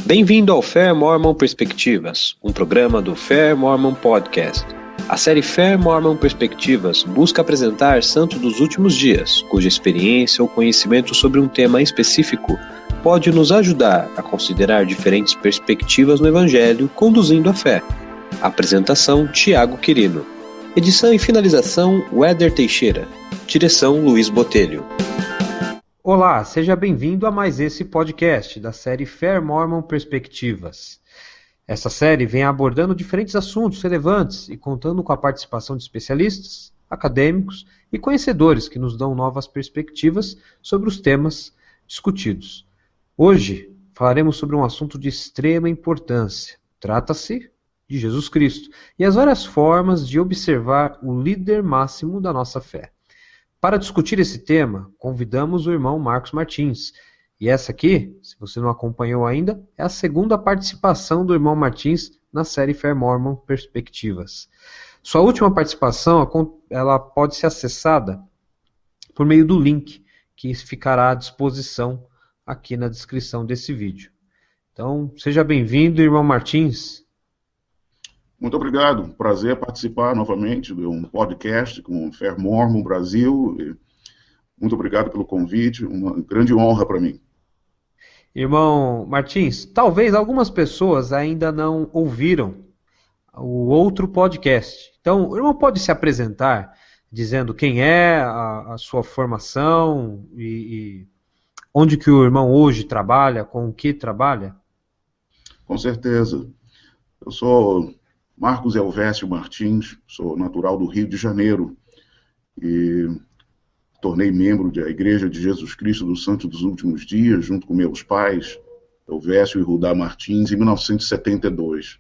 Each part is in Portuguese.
Bem-vindo ao Fair Mormon Perspectivas, um programa do Fair Mormon Podcast. A série Fair Mormon Perspectivas busca apresentar santos dos últimos dias, cuja experiência ou conhecimento sobre um tema específico pode nos ajudar a considerar diferentes perspectivas no Evangelho, conduzindo à fé. Apresentação: Tiago Quirino. Edição e finalização: Weder Teixeira. Direção: Luiz Botelho. Olá, seja bem-vindo a mais esse podcast da série Fair Mormon Perspectivas. Essa série vem abordando diferentes assuntos relevantes e contando com a participação de especialistas, acadêmicos e conhecedores que nos dão novas perspectivas sobre os temas discutidos. Hoje falaremos sobre um assunto de extrema importância. Trata-se de Jesus Cristo e as várias formas de observar o líder máximo da nossa fé. Para discutir esse tema, convidamos o irmão Marcos Martins. E essa aqui, se você não acompanhou ainda, é a segunda participação do irmão Martins na série Fair Mormon Perspectivas. Sua última participação ela pode ser acessada por meio do link que ficará à disposição aqui na descrição desse vídeo. Então, seja bem-vindo, irmão Martins. Muito obrigado, prazer participar novamente de um podcast com o Fair Mormon Brasil. Muito obrigado pelo convite, uma grande honra para mim. Irmão Martins, talvez algumas pessoas ainda não ouviram o outro podcast. Então, o irmão pode se apresentar dizendo quem é, a sua formação e onde que o irmão hoje trabalha, com o que trabalha? Com certeza. Eu sou Marcos Elvésio Martins, sou natural do Rio de Janeiro e tornei membro da Igreja de Jesus Cristo dos Santos dos Últimos Dias, junto com meus pais, Elvésio e Rudá Martins, em 1972.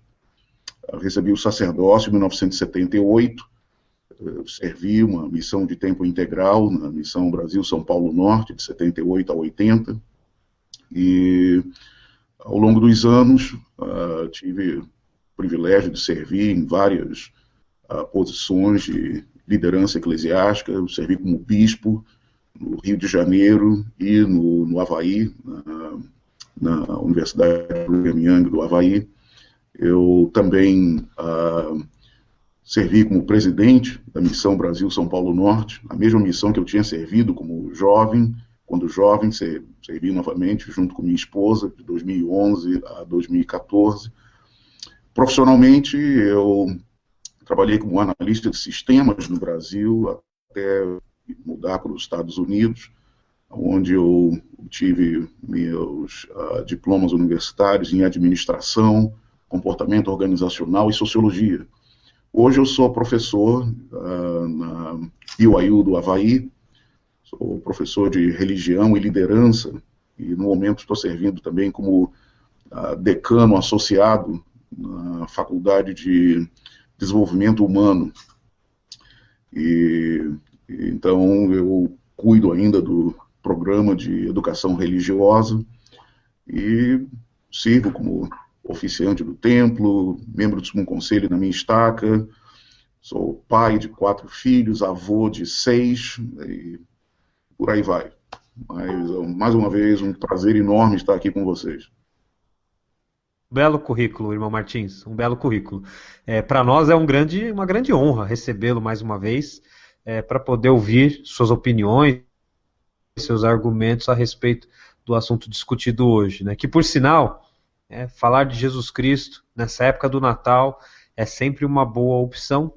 Eu recebi o sacerdócio em 1978, servi uma missão de tempo integral na Missão Brasil-São Paulo Norte, de 78 a 80, e ao longo dos anos tive o privilégio de servir em várias posições de liderança eclesiástica. Eu servi como bispo no Rio de Janeiro e no Havaí, na Universidade de Brigham Young do Havaí. Eu também servi como presidente da Missão Brasil-São Paulo Norte, a mesma missão que eu tinha servido como jovem. Quando jovem, servi novamente junto com minha esposa, de 2011 a 2014. Profissionalmente, eu trabalhei como analista de sistemas no Brasil, até mudar para os Estados Unidos, onde eu tive meus diplomas universitários em administração, comportamento organizacional e sociologia. Hoje eu sou professor na BYU do Havaí, sou professor de religião e liderança, e no momento estou servindo também como decano associado na Faculdade de Desenvolvimento Humano. Então eu cuido ainda do programa de educação religiosa e sirvo como oficiante do templo, membro do sumo conselho na minha estaca, sou pai de 4 filhos, avô de 6, e por aí vai. Mas, mais uma vez, um prazer enorme estar aqui com vocês. Belo currículo, irmão Martins, um belo currículo. Para nós é uma grande honra recebê-lo mais uma vez, para poder ouvir suas opiniões, seus argumentos a respeito do assunto discutido hoje, né? Que, por sinal, falar de Jesus Cristo nessa época do Natal é sempre uma boa opção,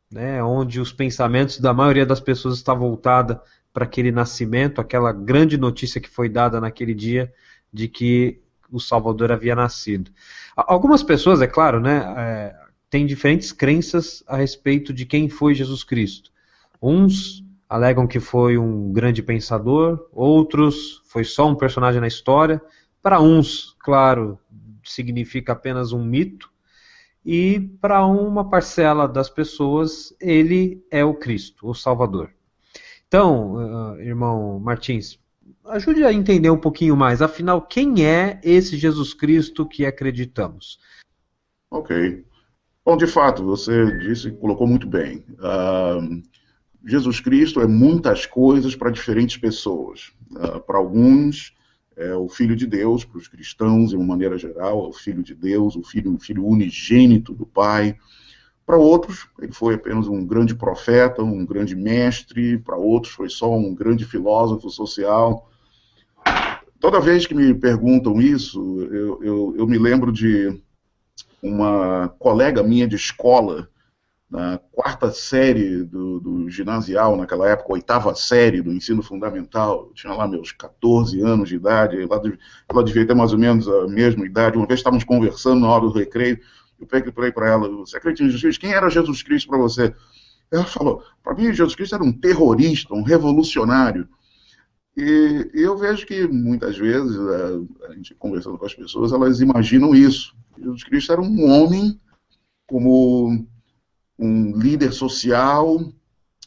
né? Onde os pensamentos da maioria das pessoas estão voltados para aquele nascimento, aquela grande notícia que foi dada naquele dia de que o Salvador havia nascido. Algumas pessoas, é claro, né, têm diferentes crenças a respeito de quem foi Jesus Cristo. Uns alegam que foi um grande pensador, outros foi só um personagem na história. Para uns, claro, significa apenas um mito, e para uma parcela das pessoas, ele é o Cristo, o Salvador. Então, irmão Martins, ajude a entender um pouquinho mais, afinal, quem é esse Jesus Cristo que acreditamos? Ok. Bom, de fato, você disse e colocou muito bem. Jesus Cristo é muitas coisas para diferentes pessoas. Para alguns, é o Filho de Deus, para os cristãos, de uma maneira geral, é o Filho de Deus, o filho unigênito do Pai. Para outros, ele foi apenas um grande profeta, um grande mestre, para outros foi só um grande filósofo social. Toda vez que me perguntam isso, eu me lembro de uma colega minha de escola, na quarta série do ginasial, naquela época, oitava série do ensino fundamental. Eu tinha lá meus 14 anos de idade, ela devia ter mais ou menos a mesma idade. Uma vez estávamos conversando na hora do recreio, eu falei para ela: você acredita em Jesus Cristo? Quem era Jesus Cristo para você? Ela falou: para mim, Jesus Cristo era um terrorista, um revolucionário. E eu vejo que muitas vezes, a gente conversando com as pessoas, elas imaginam isso. Jesus Cristo era um homem como um líder social,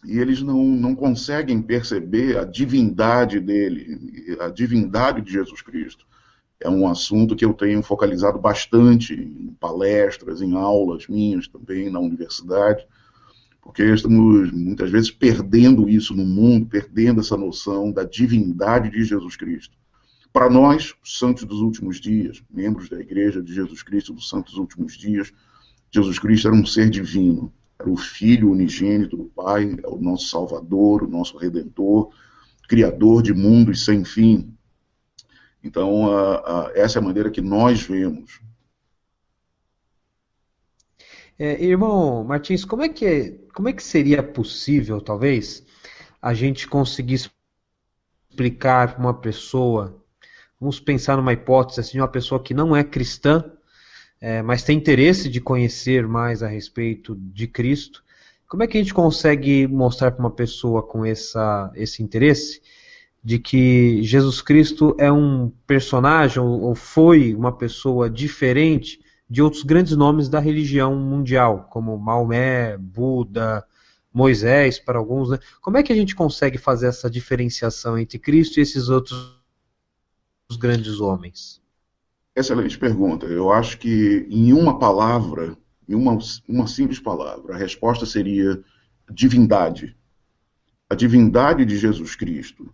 e eles não conseguem perceber a divindade dele, a divindade de Jesus Cristo. É um assunto que eu tenho focalizado bastante em palestras, em aulas minhas também na universidade, porque estamos muitas vezes perdendo isso no mundo, perdendo essa noção da divindade de Jesus Cristo. Para nós, santos dos últimos dias, membros da Igreja de Jesus Cristo dos Santos dos Últimos Dias, Jesus Cristo era um ser divino, era o Filho unigênito do Pai, é o nosso Salvador, o nosso Redentor, Criador de mundos sem fim. Então, essa é a maneira que nós vemos. Irmão Martins, como é que seria possível, talvez, a gente conseguir explicar para uma pessoa, vamos pensar numa hipótese assim, uma pessoa que não é cristã, mas tem interesse de conhecer mais a respeito de Cristo, como é que a gente consegue mostrar para uma pessoa com esse interesse de que Jesus Cristo é um personagem ou foi uma pessoa diferente de outros grandes nomes da religião mundial, como Maomé, Buda, Moisés, para alguns, né? Como é que a gente consegue fazer essa diferenciação entre Cristo e esses outros grandes homens? Excelente pergunta. Eu acho que em uma palavra, em uma simples palavra, a resposta seria divindade. A divindade de Jesus Cristo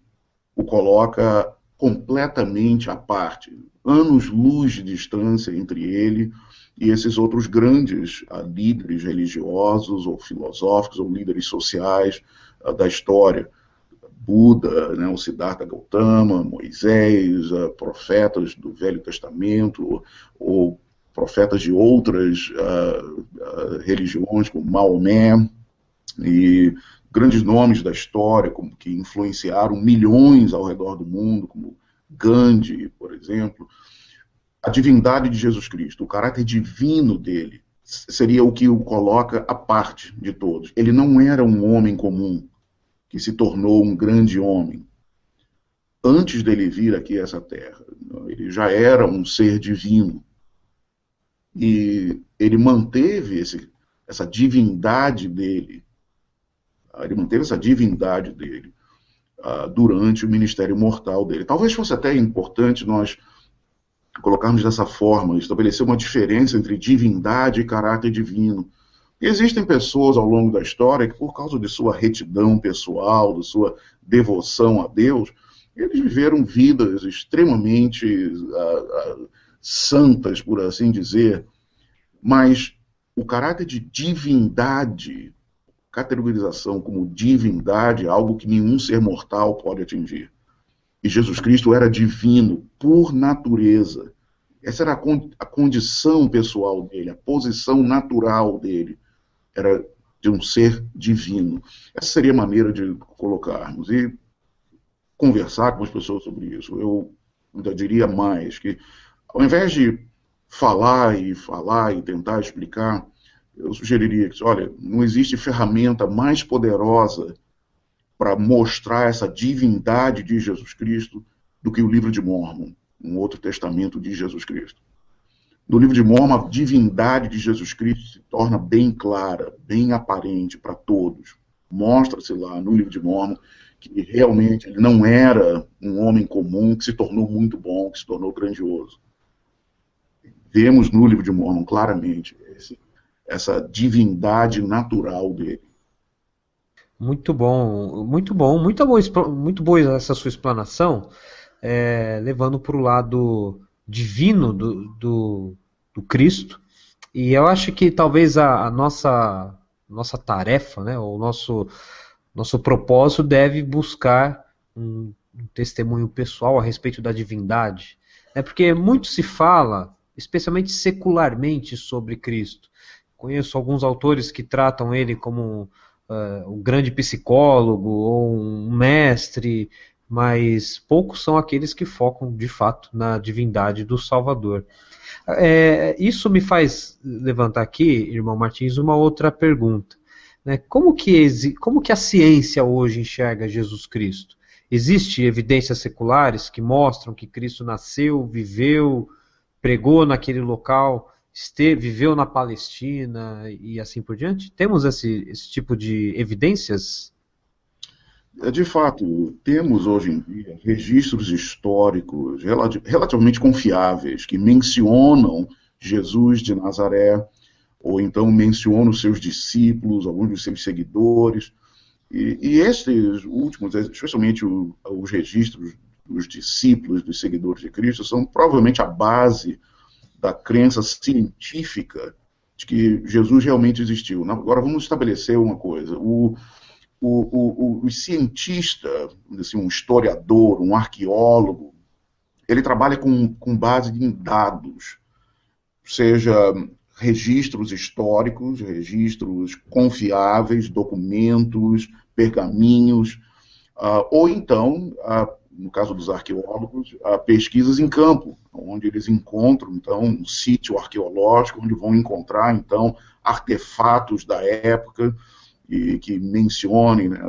o coloca completamente à parte, anos-luz de distância entre ele e esses outros grandes líderes religiosos ou filosóficos ou líderes sociais da história. Buda, né, o Siddhartha Gautama, Moisés, profetas do Velho Testamento, ou profetas de outras religiões, como Maomé, e grandes nomes da história que influenciaram milhões ao redor do mundo, como Gandhi, por exemplo. A divindade de Jesus Cristo, o caráter divino dele, seria o que o coloca à parte de todos. Ele não era um homem comum que se tornou um grande homem. Antes dele vir aqui a essa terra, ele já era um ser divino. E ele manteve essa divindade dele. Ele manteve essa divindade dele durante o ministério mortal dele. Talvez fosse até importante nós colocarmos dessa forma, estabelecer uma diferença entre divindade e caráter divino. E existem pessoas ao longo da história que, por causa de sua retidão pessoal, de sua devoção a Deus, eles viveram vidas extremamente santas, por assim dizer, mas o caráter de divindade, categorização como divindade, é algo que nenhum ser mortal pode atingir. E Jesus Cristo era divino por natureza. Essa era a condição pessoal dele, a posição natural dele. Era de um ser divino. Essa seria a maneira de colocarmos. E conversar com as pessoas sobre isso. Eu ainda diria mais, que ao invés de falar e tentar explicar, eu sugeriria que, olha, não existe ferramenta mais poderosa para mostrar essa divindade de Jesus Cristo do que o livro de Mórmon, um outro testamento de Jesus Cristo. No livro de Mórmon, a divindade de Jesus Cristo se torna bem clara, bem aparente para todos. Mostra-se lá no livro de Mórmon que realmente ele não era um homem comum que se tornou muito bom, que se tornou grandioso. Vemos no livro de Mórmon claramente essa divindade natural dele. Muito bom, muito bom, muito boa essa sua explanação. levando para o lado divino do Cristo. E eu acho que talvez a nossa tarefa, né, o nosso propósito deve buscar um testemunho pessoal a respeito da divindade. Porque muito se fala, especialmente secularmente, sobre Cristo. Conheço alguns autores que tratam ele como um grande psicólogo ou um mestre, mas poucos são aqueles que focam de fato na divindade do Salvador. Isso me faz levantar aqui, irmão Martins, uma outra pergunta. Né? Como que a ciência hoje enxerga Jesus Cristo? Existem evidências seculares que mostram que Cristo nasceu, viveu, pregou naquele local, viveu na Palestina e assim por diante? Temos esse tipo de evidências? De fato, temos hoje em dia registros históricos relativamente confiáveis que mencionam Jesus de Nazaré, ou então mencionam seus discípulos, alguns dos seus seguidores. E esses últimos, especialmente os registros dos discípulos, dos seguidores de Cristo, são provavelmente a base da crença científica de que Jesus realmente existiu. Agora vamos estabelecer uma coisa. O cientista, assim, um historiador, um arqueólogo, ele trabalha com base em dados, seja registros históricos, registros confiáveis, documentos, pergaminhos, ou então, no caso dos arqueólogos, pesquisas em campo, onde eles encontram, então, um sítio arqueológico, onde vão encontrar, então, artefatos da época, e que mencionem, né,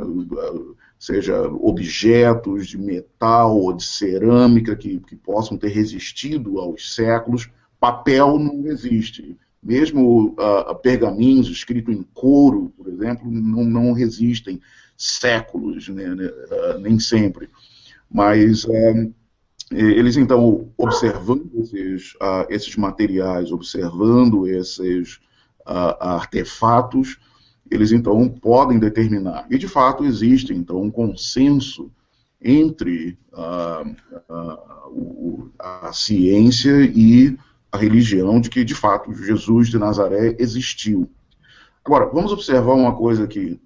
seja objetos de metal ou de cerâmica que possam ter resistido aos séculos. Papel não existe. Mesmo pergaminhos escritos em couro, por exemplo, não resistem séculos, né, nem sempre. Mas eles, então, observando esses materiais, observando esses artefatos, eles, então, podem determinar. E, de fato, existe, então, um consenso entre a ciência e a religião de que, de fato, Jesus de Nazaré existiu. Agora, vamos observar uma coisa aqui.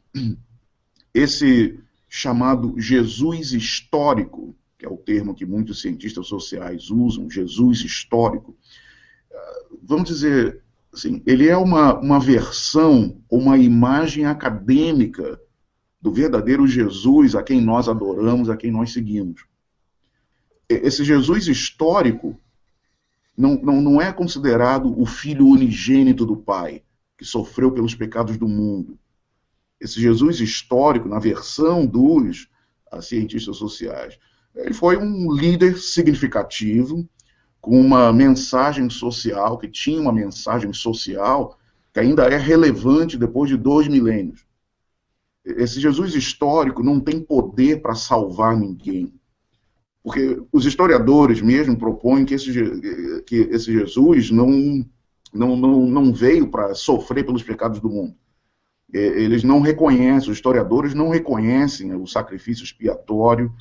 Esse chamado Jesus histórico, que é o termo que muitos cientistas sociais usam, Jesus histórico, vamos dizer assim, ele é uma versão, uma imagem acadêmica do verdadeiro Jesus a quem nós adoramos, a quem nós seguimos. Esse Jesus histórico não é considerado o filho unigênito do Pai, que sofreu pelos pecados do mundo. Esse Jesus histórico, na versão dos cientistas sociais, ele foi um líder significativo, com uma mensagem social, que tinha uma mensagem social que ainda é relevante depois de 2 milênios. Esse Jesus histórico não tem poder para salvar ninguém. Porque os historiadores mesmo propõem que esse Jesus não veio para sofrer pelos pecados do mundo. Eles não reconhecem, os historiadores não reconhecem o sacrifício expiatório,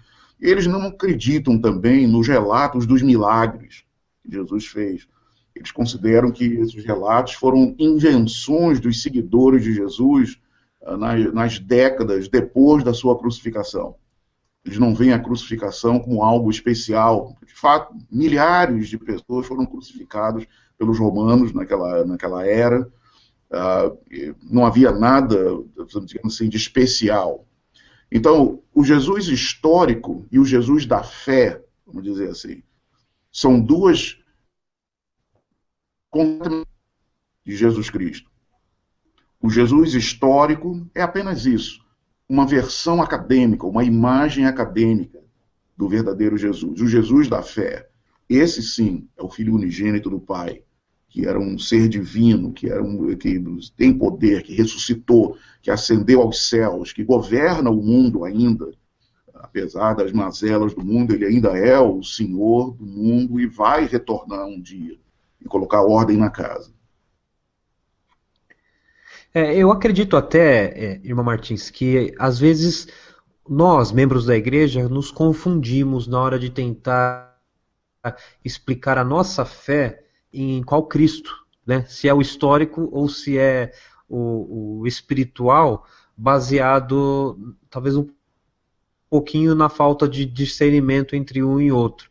e eles não acreditam também nos relatos dos milagres que Jesus fez. Eles consideram que esses relatos foram invenções dos seguidores de Jesus nas décadas depois da sua crucificação. Eles não veem a crucificação como algo especial. De fato, milhares de pessoas foram crucificadas pelos romanos naquela era. Não havia nada, digamos assim, de especial. Então, o Jesus histórico e o Jesus da fé, vamos dizer assim, são duas de Jesus Cristo. O Jesus histórico é apenas isso, uma versão acadêmica, uma imagem acadêmica do verdadeiro Jesus. O Jesus da fé, esse sim é o Filho unigênito do Pai, que era um ser divino, que tem poder, que ressuscitou, que ascendeu aos céus, que governa o mundo ainda, apesar das mazelas do mundo, ele ainda é o Senhor do mundo e vai retornar um dia e colocar ordem na casa. Eu acredito até, irmã Martins, que às vezes nós, membros da igreja, nos confundimos na hora de tentar explicar a nossa fé em qual Cristo, né? Se é o histórico ou se é o espiritual, baseado talvez um pouquinho na falta de discernimento entre um e outro.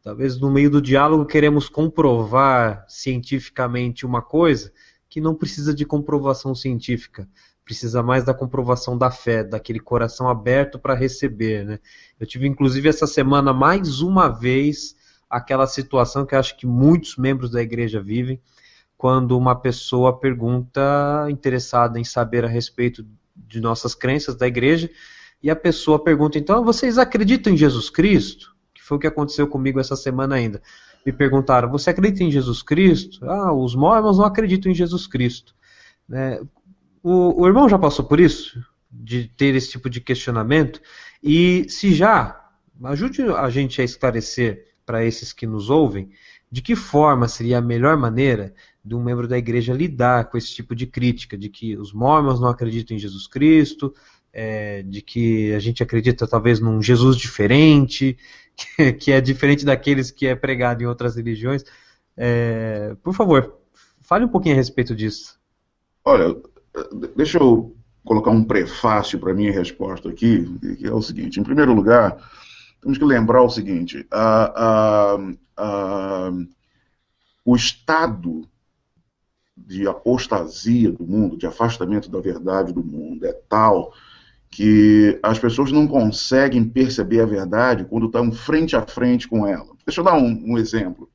Talvez no meio do diálogo queremos comprovar cientificamente uma coisa que não precisa de comprovação científica, precisa mais da comprovação da fé, daquele coração aberto para receber, né? Eu tive inclusive essa semana mais uma vez aquela situação que eu acho que muitos membros da igreja vivem, quando uma pessoa pergunta, interessada em saber a respeito de nossas crenças da igreja, e a pessoa pergunta, então, vocês acreditam em Jesus Cristo? Que foi o que aconteceu comigo essa semana ainda. Me perguntaram, você acredita em Jesus Cristo? Ah, os mormons não acreditam em Jesus Cristo. O irmão já passou por isso? De ter esse tipo de questionamento? E se já, ajude a gente a esclarecer para esses que nos ouvem, de que forma seria a melhor maneira de um membro da igreja lidar com esse tipo de crítica, de que os mormons não acreditam em Jesus Cristo, de que a gente acredita talvez num Jesus diferente, que é diferente daqueles que é pregado em outras religiões. Por favor, fale um pouquinho a respeito disso. Olha, deixa eu colocar um prefácio para a minha resposta aqui, que é o seguinte. Em primeiro lugar, temos que lembrar o seguinte, o estado de apostasia do mundo, de afastamento da verdade do mundo, é tal que as pessoas não conseguem perceber a verdade quando estão frente a frente com ela. Deixa eu dar um exemplo.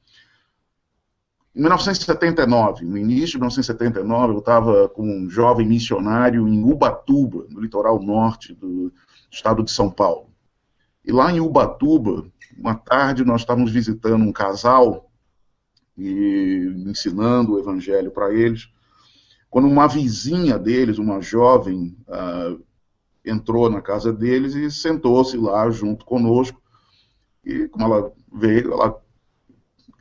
Em 1979, no início de 1979, eu estava com um jovem missionário em Ubatuba, no litoral norte do estado de São Paulo. E lá em Ubatuba, uma tarde, nós estávamos visitando um casal e ensinando o evangelho para eles, quando uma vizinha deles, uma jovem, entrou na casa deles e sentou-se lá junto conosco. E como ela veio, ela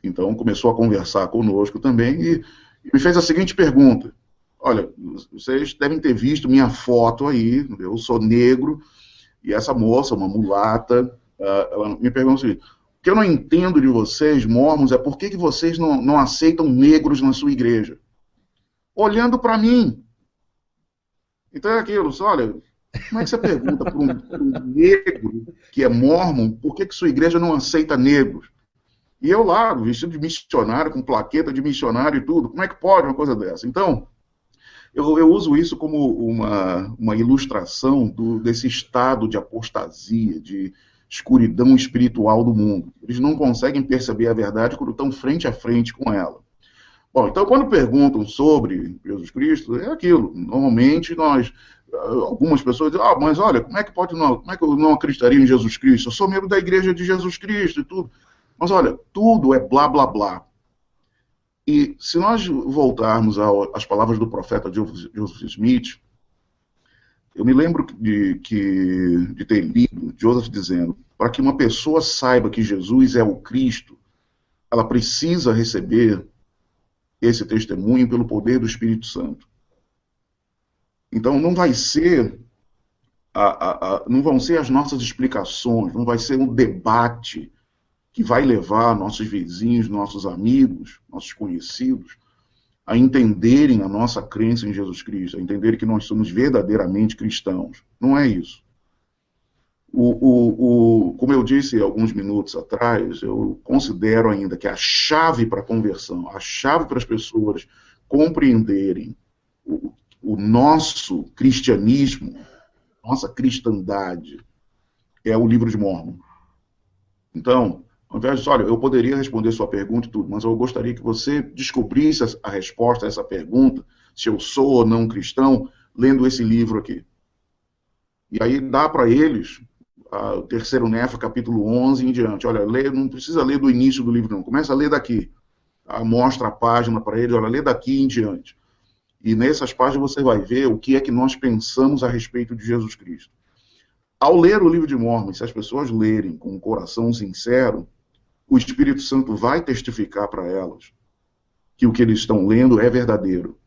então começou a conversar conosco também e me fez a seguinte pergunta: olha, vocês devem ter visto minha foto aí, eu sou negro, e essa moça, uma mulata, ela me perguntou o seguinte: o que eu não entendo de vocês, mormons, é por que vocês não aceitam negros na sua igreja? Olhando para mim. Então é aquilo, olha, como é que você pergunta para um negro que é mormon, por que sua igreja não aceita negros? E eu lá, vestido de missionário, com plaqueta de missionário e tudo, como é que pode uma coisa dessa? Então, eu uso isso como uma ilustração desse estado de apostasia, de escuridão espiritual do mundo. Eles não conseguem perceber a verdade quando estão frente a frente com ela. Bom, então quando perguntam sobre Jesus Cristo, é aquilo. Normalmente algumas pessoas dizem, mas olha, como é que eu não acreditaria em Jesus Cristo? Eu sou membro da igreja de Jesus Cristo e tudo. Mas olha, tudo é blá, blá, blá. E se nós voltarmos às palavras do profeta Joseph Smith, eu me lembro de ter lido Joseph dizendo, para que uma pessoa saiba que Jesus é o Cristo, ela precisa receber esse testemunho pelo poder do Espírito Santo. Então não vai ser, não vão ser as nossas explicações, não vai ser um debate que vai levar nossos vizinhos, nossos amigos, nossos conhecidos, a entenderem a nossa crença em Jesus Cristo, a entenderem que nós somos verdadeiramente cristãos. Não é isso. Como eu disse alguns minutos atrás, eu considero ainda que a chave para a conversão, a chave para as pessoas compreenderem o nosso cristianismo, nossa cristandade, é o livro de Mórmon. Então, ao invés de, olha, eu poderia responder sua pergunta e tudo, mas eu gostaria que você descobrisse a resposta a essa pergunta, se eu sou ou não cristão, lendo esse livro aqui. E aí dá para eles, o terceiro Nefa, capítulo 11 em diante. Olha, não precisa ler do início do livro, não. Começa a ler daqui. Mostra a página para eles, olha, lê daqui em diante. E nessas páginas você vai ver o que é que nós pensamos a respeito de Jesus Cristo. Ao ler o livro de Mórmon, se as pessoas lerem com um coração sincero, o Espírito Santo vai testificar para elas que o que eles estão lendo é verdadeiro.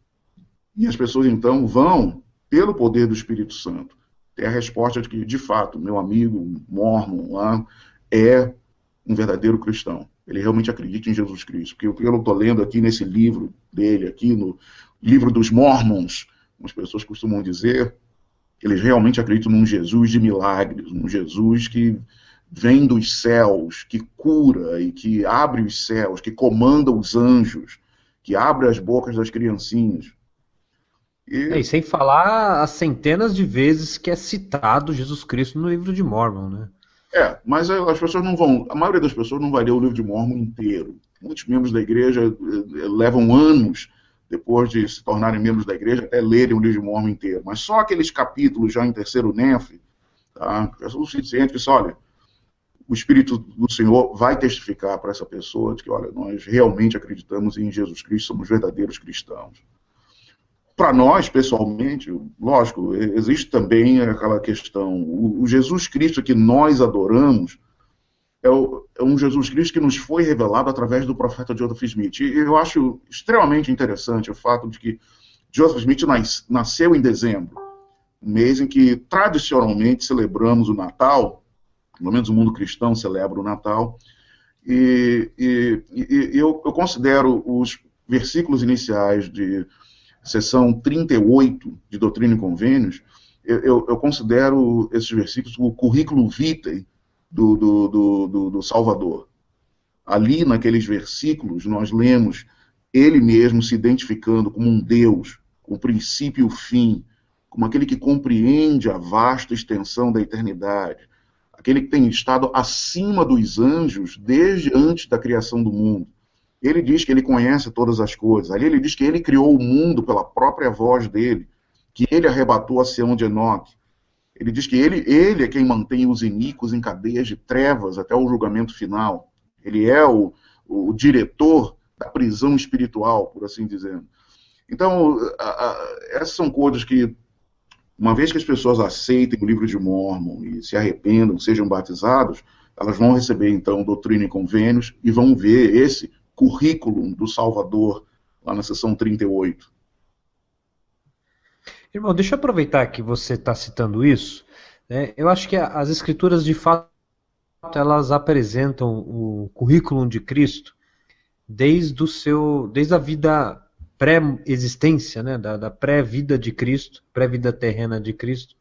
E as pessoas, então, vão, pelo poder do Espírito Santo, ter a resposta de que, de fato, meu amigo Mormon lá é um verdadeiro cristão. Ele realmente acredita em Jesus Cristo. Porque o que eu estou lendo aqui nesse livro dele, aqui no livro dos Mormons, como as pessoas costumam dizer, eles realmente acreditam num Jesus de milagres, num Jesus que vem dos céus, que cura e que abre os céus, que comanda os anjos, que abre as bocas das criancinhas. E sem falar as centenas de vezes que é citado Jesus Cristo no livro de Mormon, né? Mas as pessoas não vão, a maioria das pessoas não vai ler o livro de Mormon inteiro. Muitos membros da igreja levam anos, depois de se tornarem membros da igreja, até lerem o livro de Mormon inteiro. Mas só aqueles capítulos já em terceiro Nephi, tá, é o suficiente que, olha, o Espírito do Senhor vai testificar para essa pessoa de que, olha, nós realmente acreditamos em Jesus Cristo, somos verdadeiros cristãos. Para nós, pessoalmente, lógico, existe também aquela questão, o Jesus Cristo que nós adoramos é um Jesus Cristo que nos foi revelado através do profeta Joseph Smith. E eu acho extremamente interessante o fato de que Joseph Smith nasceu em dezembro, um mês em que tradicionalmente celebramos o Natal, pelo menos o mundo cristão celebra o Natal, e eu considero os versículos iniciais de seção 38 de Doutrina e Convênios, eu considero esses versículos o currículo vitae do Salvador. Ali, naqueles versículos, nós lemos ele mesmo se identificando como um Deus, com o princípio e o fim, como aquele que compreende a vasta extensão da eternidade, aquele que tem estado acima dos anjos desde antes da criação do mundo. Ele diz que ele conhece todas as coisas. Ali ele diz que ele criou o mundo pela própria voz dele, que ele arrebatou a Sião de Enoque. Ele diz que ele é quem mantém os iníquos em cadeias de trevas até o julgamento final. Ele é o diretor da prisão espiritual, por assim dizer. Então, essas são coisas que, uma vez que as pessoas aceitem o livro de Mormon e se arrependam, sejam batizados, elas vão receber, então, Doutrina e Convênios e vão ver esse currículo do Salvador, lá na seção 38. Irmão, deixa eu aproveitar que você está citando isso. Né? Eu acho que as Escrituras, de fato, elas apresentam o currículo de Cristo desde a vida pré-existência, né? da pré-vida de Cristo, pré-vida terrena de Cristo,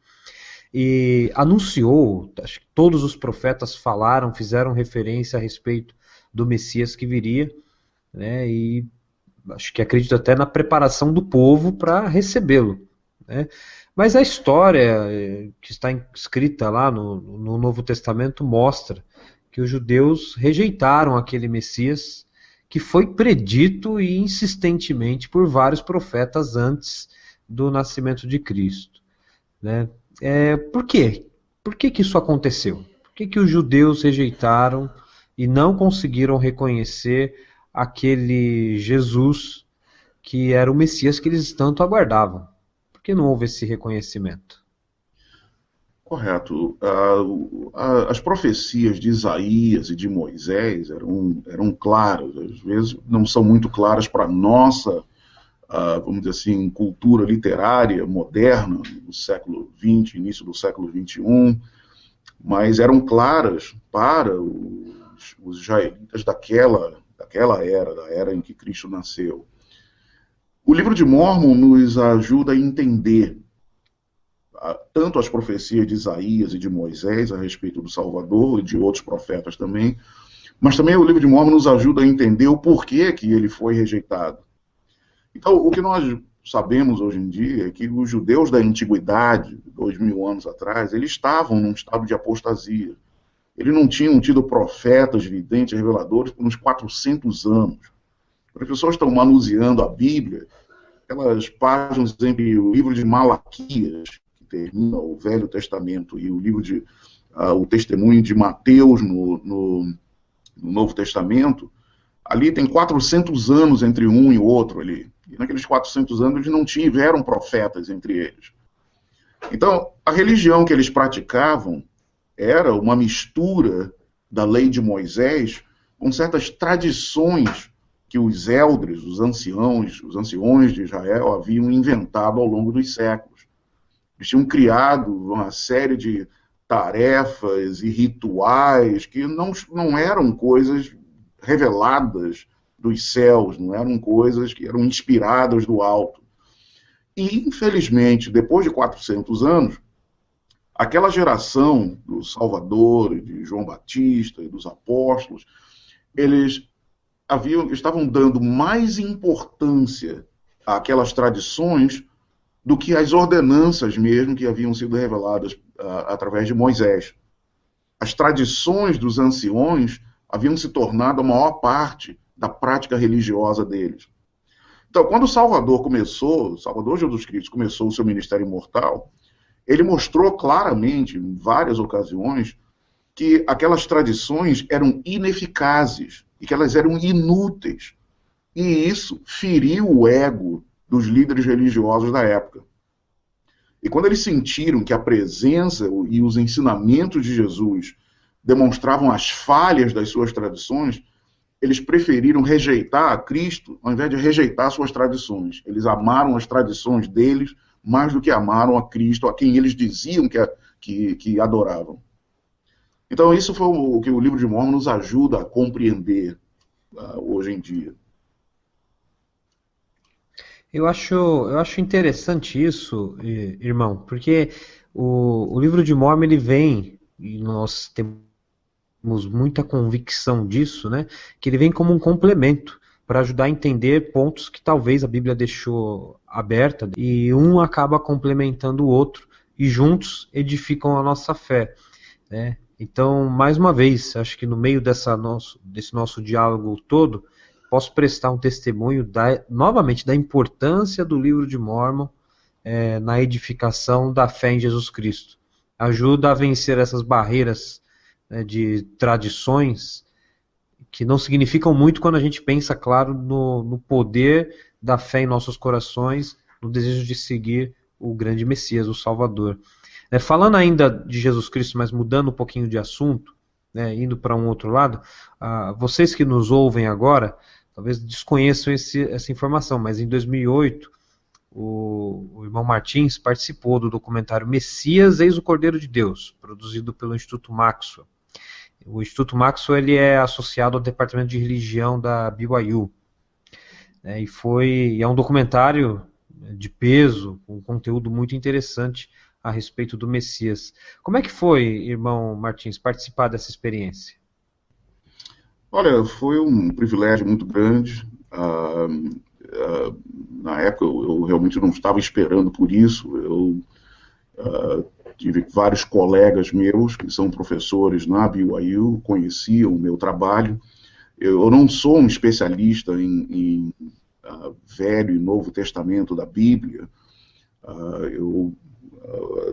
e anunciou, acho que todos os profetas falaram, fizeram referência a respeito do Messias que viria, né, e acho que acredito até na preparação do povo para recebê-lo. Né? Mas a história que está escrita lá no Novo Testamento mostra que os judeus rejeitaram aquele Messias que foi predito e insistentemente por vários profetas antes do nascimento de Cristo. Né? Por quê? Por que isso aconteceu? Por que os judeus rejeitaram e não conseguiram reconhecer aquele Jesus que era o Messias que eles tanto aguardavam? Por que não houve esse reconhecimento? Correto. As profecias de Isaías e de Moisés eram claras, às vezes não são muito claras para a nossa, vamos dizer assim, cultura literária moderna, do século XX, início do século XXI, mas eram claras para os israelitas daquela era, da era em que Cristo nasceu. O livro de Mormon nos ajuda a entender tanto as profecias de Isaías e de Moisés a respeito do Salvador e de outros profetas também, mas também o livro de Mormon nos ajuda a entender o porquê que ele foi rejeitado. Então, o que nós sabemos hoje em dia é que os judeus da antiguidade, 2000 anos atrás, eles estavam num estado de apostasia. Eles não tinham tido profetas, videntes, reveladores por uns 400 anos. As pessoas estão manuseando a Bíblia, aquelas páginas entre o livro de Malaquias, que termina o Velho Testamento, e o livro o testemunho de Mateus no Novo Testamento, ali tem 400 anos entre um e o outro ali. E naqueles 400 anos eles não tiveram profetas entre eles. Então, a religião que eles praticavam era uma mistura da lei de Moisés com certas tradições que os eldres, os anciões de Israel haviam inventado ao longo dos séculos. Eles tinham criado uma série de tarefas e rituais que não eram coisas reveladas dos céus, não eram coisas que eram inspiradas do alto. E, infelizmente, depois de 400 anos, aquela geração do Salvador, de João Batista e dos apóstolos, eles estavam dando mais importância àquelas tradições do que às ordenanças mesmo que haviam sido reveladas através de Moisés. As tradições dos anciões haviam se tornado a maior parte da prática religiosa deles. Então, quando o Salvador Jesus Cristo começou o seu ministério mortal, ele mostrou claramente, em várias ocasiões, que aquelas tradições eram ineficazes e que elas eram inúteis. E isso feriu o ego dos líderes religiosos da época. E quando eles sentiram que a presença e os ensinamentos de Jesus demonstravam as falhas das suas tradições, eles preferiram rejeitar a Cristo ao invés de rejeitar suas tradições. Eles amaram as tradições deles mais do que amaram a Cristo, a quem eles diziam que adoravam. Então isso foi o que o livro de Mórmon nos ajuda a compreender hoje em dia. Eu acho interessante isso, irmão, porque o livro de Mórmon ele vem, e nós temos muita convicção disso, né, que ele vem como um complemento para ajudar a entender pontos que talvez a Bíblia deixou aberta, e um acaba complementando o outro, e juntos edificam a nossa fé, né? Então, mais uma vez, acho que no meio desse nosso diálogo todo, posso prestar um testemunho, novamente, da importância do livro de Mórmon na edificação da fé em Jesus Cristo. Ajuda a vencer essas barreiras, né, de tradições que não significam muito quando a gente pensa, claro, no poder da fé em nossos corações, no desejo de seguir o grande Messias, o Salvador. Falando ainda de Jesus Cristo, mas mudando um pouquinho de assunto, né, indo para um outro lado, vocês que nos ouvem agora, talvez desconheçam essa informação, mas em 2008, o irmão Martins participou do documentário Messias, Eis o Cordeiro de Deus, produzido pelo Instituto Maxwell. O Instituto Maxwell ele é associado ao Departamento de Religião da BYU. E é um documentário de peso, com conteúdo muito interessante a respeito do Messias. Como é que foi, irmão Martins, participar dessa experiência? Olha, foi um privilégio muito grande. Na época eu realmente não estava esperando por isso. Eu tive vários colegas meus que são professores na BYU, conheciam o meu trabalho. Eu não sou um especialista em Velho e Novo Testamento da Bíblia.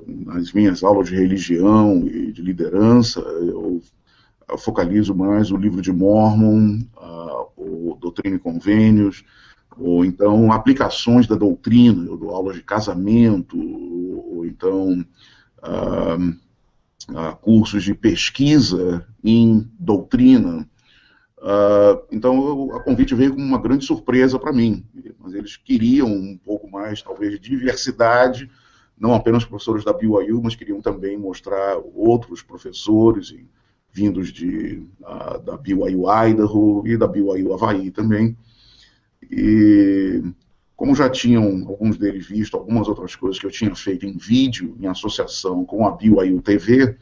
Nas minhas aulas de religião e de liderança, eu focalizo mais o livro de Mórmon, o Doutrina e Convênios, ou então aplicações da doutrina. Eu dou aulas de casamento, ou então cursos de pesquisa em doutrina. Então a convite veio como uma grande surpresa para mim, mas eles queriam um pouco mais, talvez, de diversidade, não apenas professores da BYU, mas queriam também mostrar outros professores vindos da BYU Idaho e da BYU Havaí também. E como já tinham alguns deles visto algumas outras coisas que eu tinha feito em vídeo, em associação com a BYU TV,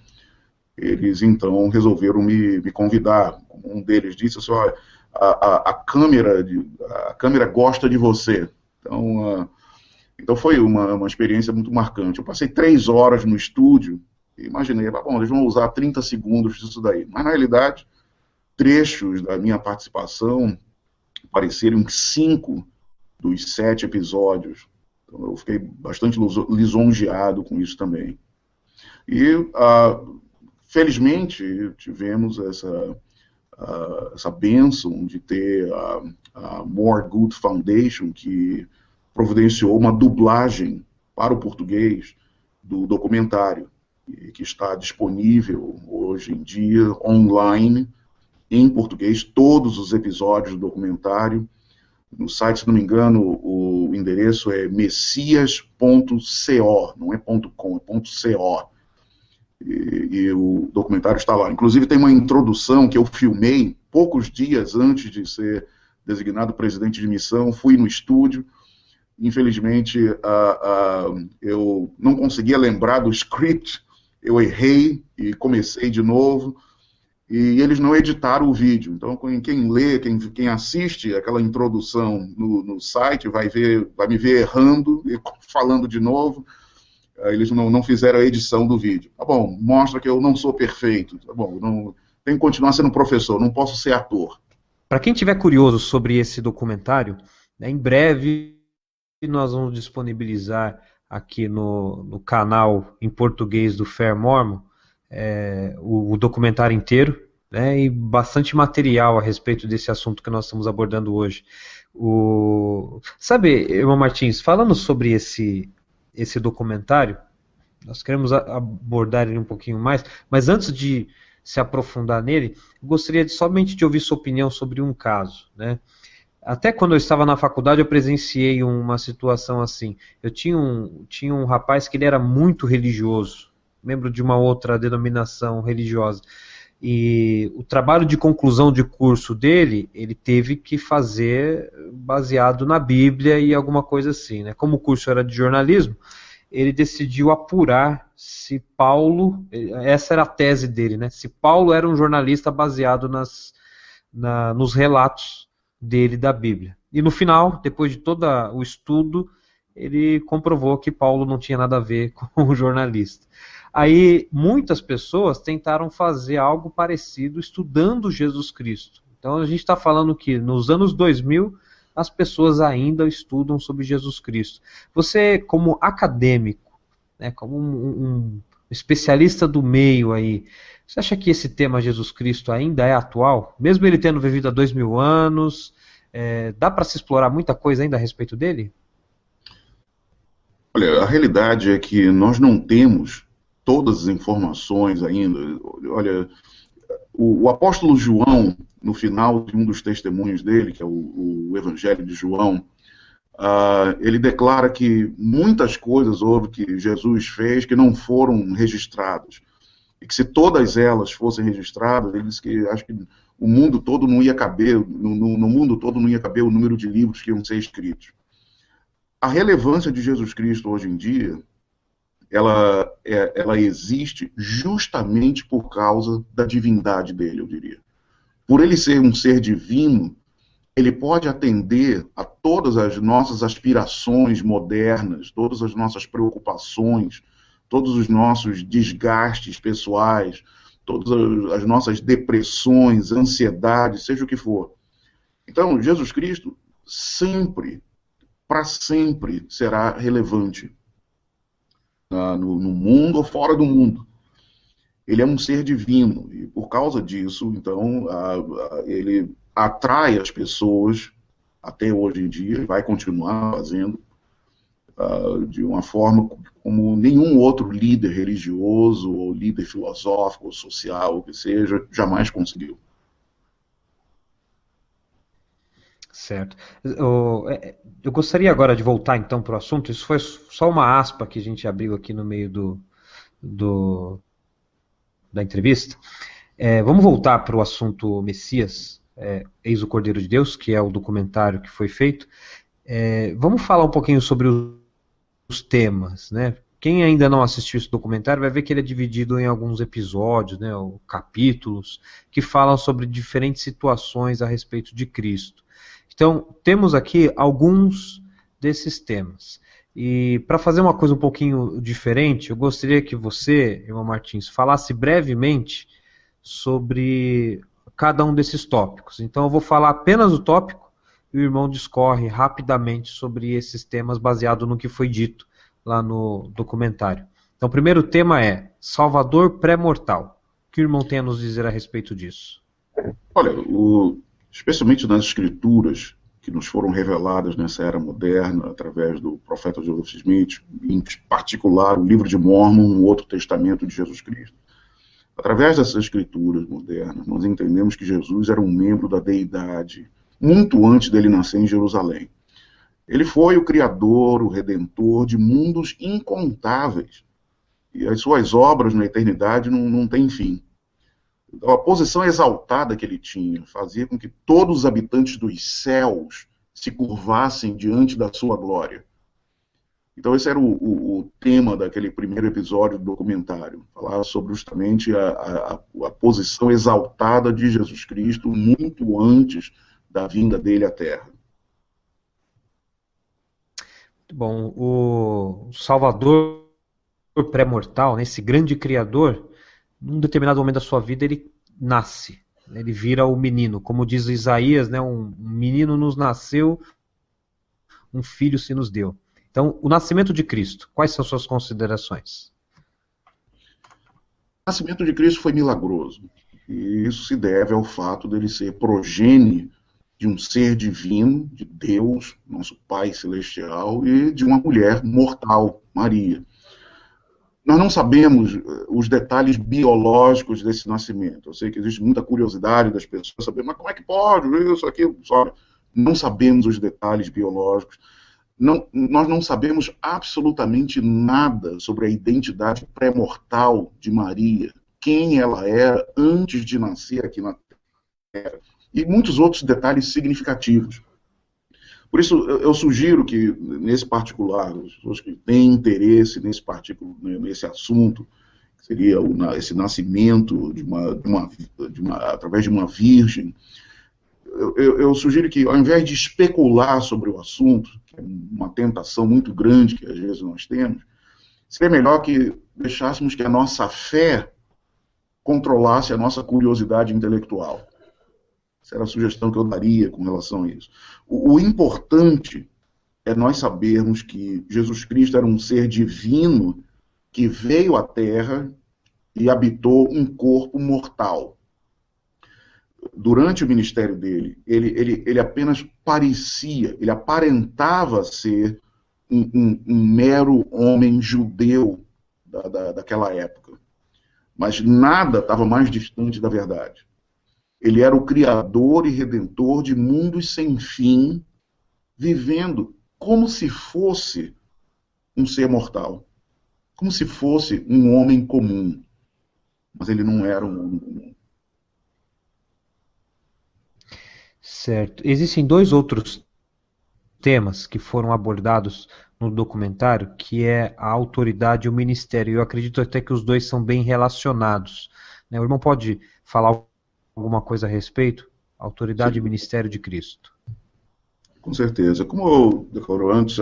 eles então resolveram me convidar. Um deles disse assim: olha, a câmera gosta de você. Então foi uma experiência muito marcante. Eu passei 3 horas no estúdio e imaginei, bom, eles vão usar 30 segundos disso daí. Mas na realidade, trechos da minha participação apareceram em 5 dos 7 episódios. Então eu fiquei bastante lisonjeado com isso também. E felizmente tivemos essa bênção de ter a More Good Foundation, que providenciou uma dublagem para o português do documentário, que está disponível hoje em dia online, em português, todos os episódios do documentário. No site, se não me engano, o endereço é messias.co, não é .com, é .co. E o documentário está lá. Inclusive tem uma introdução que eu filmei poucos dias antes de ser designado presidente de missão, fui no estúdio. Infelizmente, eu não conseguia lembrar do script, eu errei e comecei de novo, e eles não editaram o vídeo. Então, quem lê, quem assiste aquela introdução no site vai me ver errando e falando de novo. Eles não fizeram a edição do vídeo. Tá bom, mostra que eu não sou perfeito. Tá bom, tenho que continuar sendo professor, não posso ser ator. Para quem tiver curioso sobre esse documentário, né, em breve nós vamos disponibilizar aqui no canal em português do Fair Mormon o documentário inteiro, né, e bastante material a respeito desse assunto que nós estamos abordando hoje. Sabe, irmão Martins, falando sobre esse documentário, nós queremos abordar ele um pouquinho mais, mas antes de se aprofundar nele, gostaria somente de ouvir sua opinião sobre um caso, né? Até quando eu estava na faculdade eu presenciei uma situação assim. Eu tinha um rapaz que ele era muito religioso, membro de uma outra denominação religiosa, e o trabalho de conclusão de curso dele, ele teve que fazer baseado na Bíblia e alguma coisa assim, né? Como o curso era de jornalismo, ele decidiu apurar se Paulo, essa era a tese dele, né? Se Paulo era um jornalista baseado nos relatos dele da Bíblia. E no final, depois de todo o estudo, ele comprovou que Paulo não tinha nada a ver com o jornalista. Aí muitas pessoas tentaram fazer algo parecido estudando Jesus Cristo. Então a gente está falando que nos anos 2000 as pessoas ainda estudam sobre Jesus Cristo. Você, como acadêmico, né, como um especialista do meio aí, você acha que esse tema Jesus Cristo ainda é atual? Mesmo ele tendo vivido há 2000 anos, dá para se explorar muita coisa ainda a respeito dele? Olha, a realidade é que nós não temos todas as informações ainda. Olha, o apóstolo João, no final de um dos testemunhos dele, que é o Evangelho de João, ele declara que muitas coisas houve que Jesus fez que não foram registradas. E que se todas elas fossem registradas, ele disse que acho que o mundo todo não ia caber, no mundo todo não ia caber o número de livros que iam ser escritos. A relevância de Jesus Cristo hoje em dia, ela existe justamente por causa da divindade dele, eu diria. Por ele ser um ser divino, ele pode atender a todas as nossas aspirações modernas, todas as nossas preocupações, todos os nossos desgastes pessoais, todas as nossas depressões, ansiedades, seja o que for. Então, Jesus Cristo sempre, para sempre, será relevante no mundo ou fora do mundo. Ele é um ser divino e, por causa disso, então, ele atrai as pessoas, até hoje em dia, vai continuar fazendo, de uma forma como nenhum outro líder religioso, ou líder filosófico, ou social, o que seja, jamais conseguiu. Certo. Eu gostaria agora de voltar então para o assunto. Isso foi só uma aspa que a gente abriu aqui no meio da entrevista. Vamos voltar para o assunto Messias, Eis o Cordeiro de Deus, que é o documentário que foi feito. Vamos falar um pouquinho sobre os temas, né? Quem ainda não assistiu esse documentário vai ver que ele é dividido em alguns episódios, né, ou capítulos, que falam sobre diferentes situações a respeito de Cristo. Então, temos aqui alguns desses temas. E para fazer uma coisa um pouquinho diferente, eu gostaria que você, irmão Martins, falasse brevemente sobre cada um desses tópicos. Então, eu vou falar apenas o tópico e o irmão discorre rapidamente sobre esses temas baseado no que foi dito lá no documentário. Então, o primeiro tema é Salvador pré-mortal. O que o irmão tem a nos dizer a respeito disso? Olha, especialmente nas escrituras que nos foram reveladas nessa era moderna, através do profeta Joseph Smith, em particular o livro de Mórmon, o Outro Testamento de Jesus Cristo. Através dessas escrituras modernas, nós entendemos que Jesus era um membro da deidade, muito antes dele nascer em Jerusalém. Ele foi o criador, o redentor de mundos incontáveis. E as suas obras na eternidade não têm fim. Então, a posição exaltada que ele tinha fazia com que todos os habitantes dos céus se curvassem diante da sua glória. Então, esse era o tema daquele primeiro episódio do documentário, falar sobre justamente a posição exaltada de Jesus Cristo muito antes da vinda dele à Terra. Muito bom. O Salvador pré-mortal, né, esse grande criador, num determinado momento da sua vida, ele nasce. Ele vira o menino. Como diz Isaías, né, um menino nos nasceu, um filho se nos deu. Então, o nascimento de Cristo, quais são suas considerações? O nascimento de Cristo foi milagroso. E isso se deve ao fato dele ser progênie de um ser divino, de Deus, nosso Pai Celestial, e de uma mulher mortal, Maria. Nós não sabemos os detalhes biológicos desse nascimento. Eu sei que existe muita curiosidade das pessoas saber, mas como é que pode isso, aquilo? Não sabemos os detalhes biológicos. Nós não sabemos absolutamente nada sobre a identidade pré-mortal de Maria, quem ela era antes de nascer aqui na Terra, e muitos outros detalhes significativos. Por isso, eu sugiro que, nesse particular, as pessoas que têm interesse nesse assunto, que seria esse nascimento através de uma virgem, eu sugiro que, ao invés de especular sobre o assunto, que é uma tentação muito grande que às vezes nós temos, seria melhor que deixássemos que a nossa fé controlasse a nossa curiosidade intelectual. Essa era a sugestão que eu daria com relação a isso. O importante é nós sabermos que Jesus Cristo era um ser divino que veio à Terra e habitou um corpo mortal. Durante o ministério dele, ele apenas parecia, ele aparentava ser um mero homem judeu daquela época. Mas nada estava mais distante da verdade. Ele era o criador e redentor de mundos sem fim, vivendo como se fosse um ser mortal, como se fosse um homem comum. Mas ele não era um homem comum. Certo. Existem dois outros temas que foram abordados no documentário, que é a autoridade e o ministério. Eu acredito até que os dois são bem relacionados. O irmão pode falar alguma coisa a respeito? Autoridade e ministério de Cristo. Com certeza. Como eu declarou antes,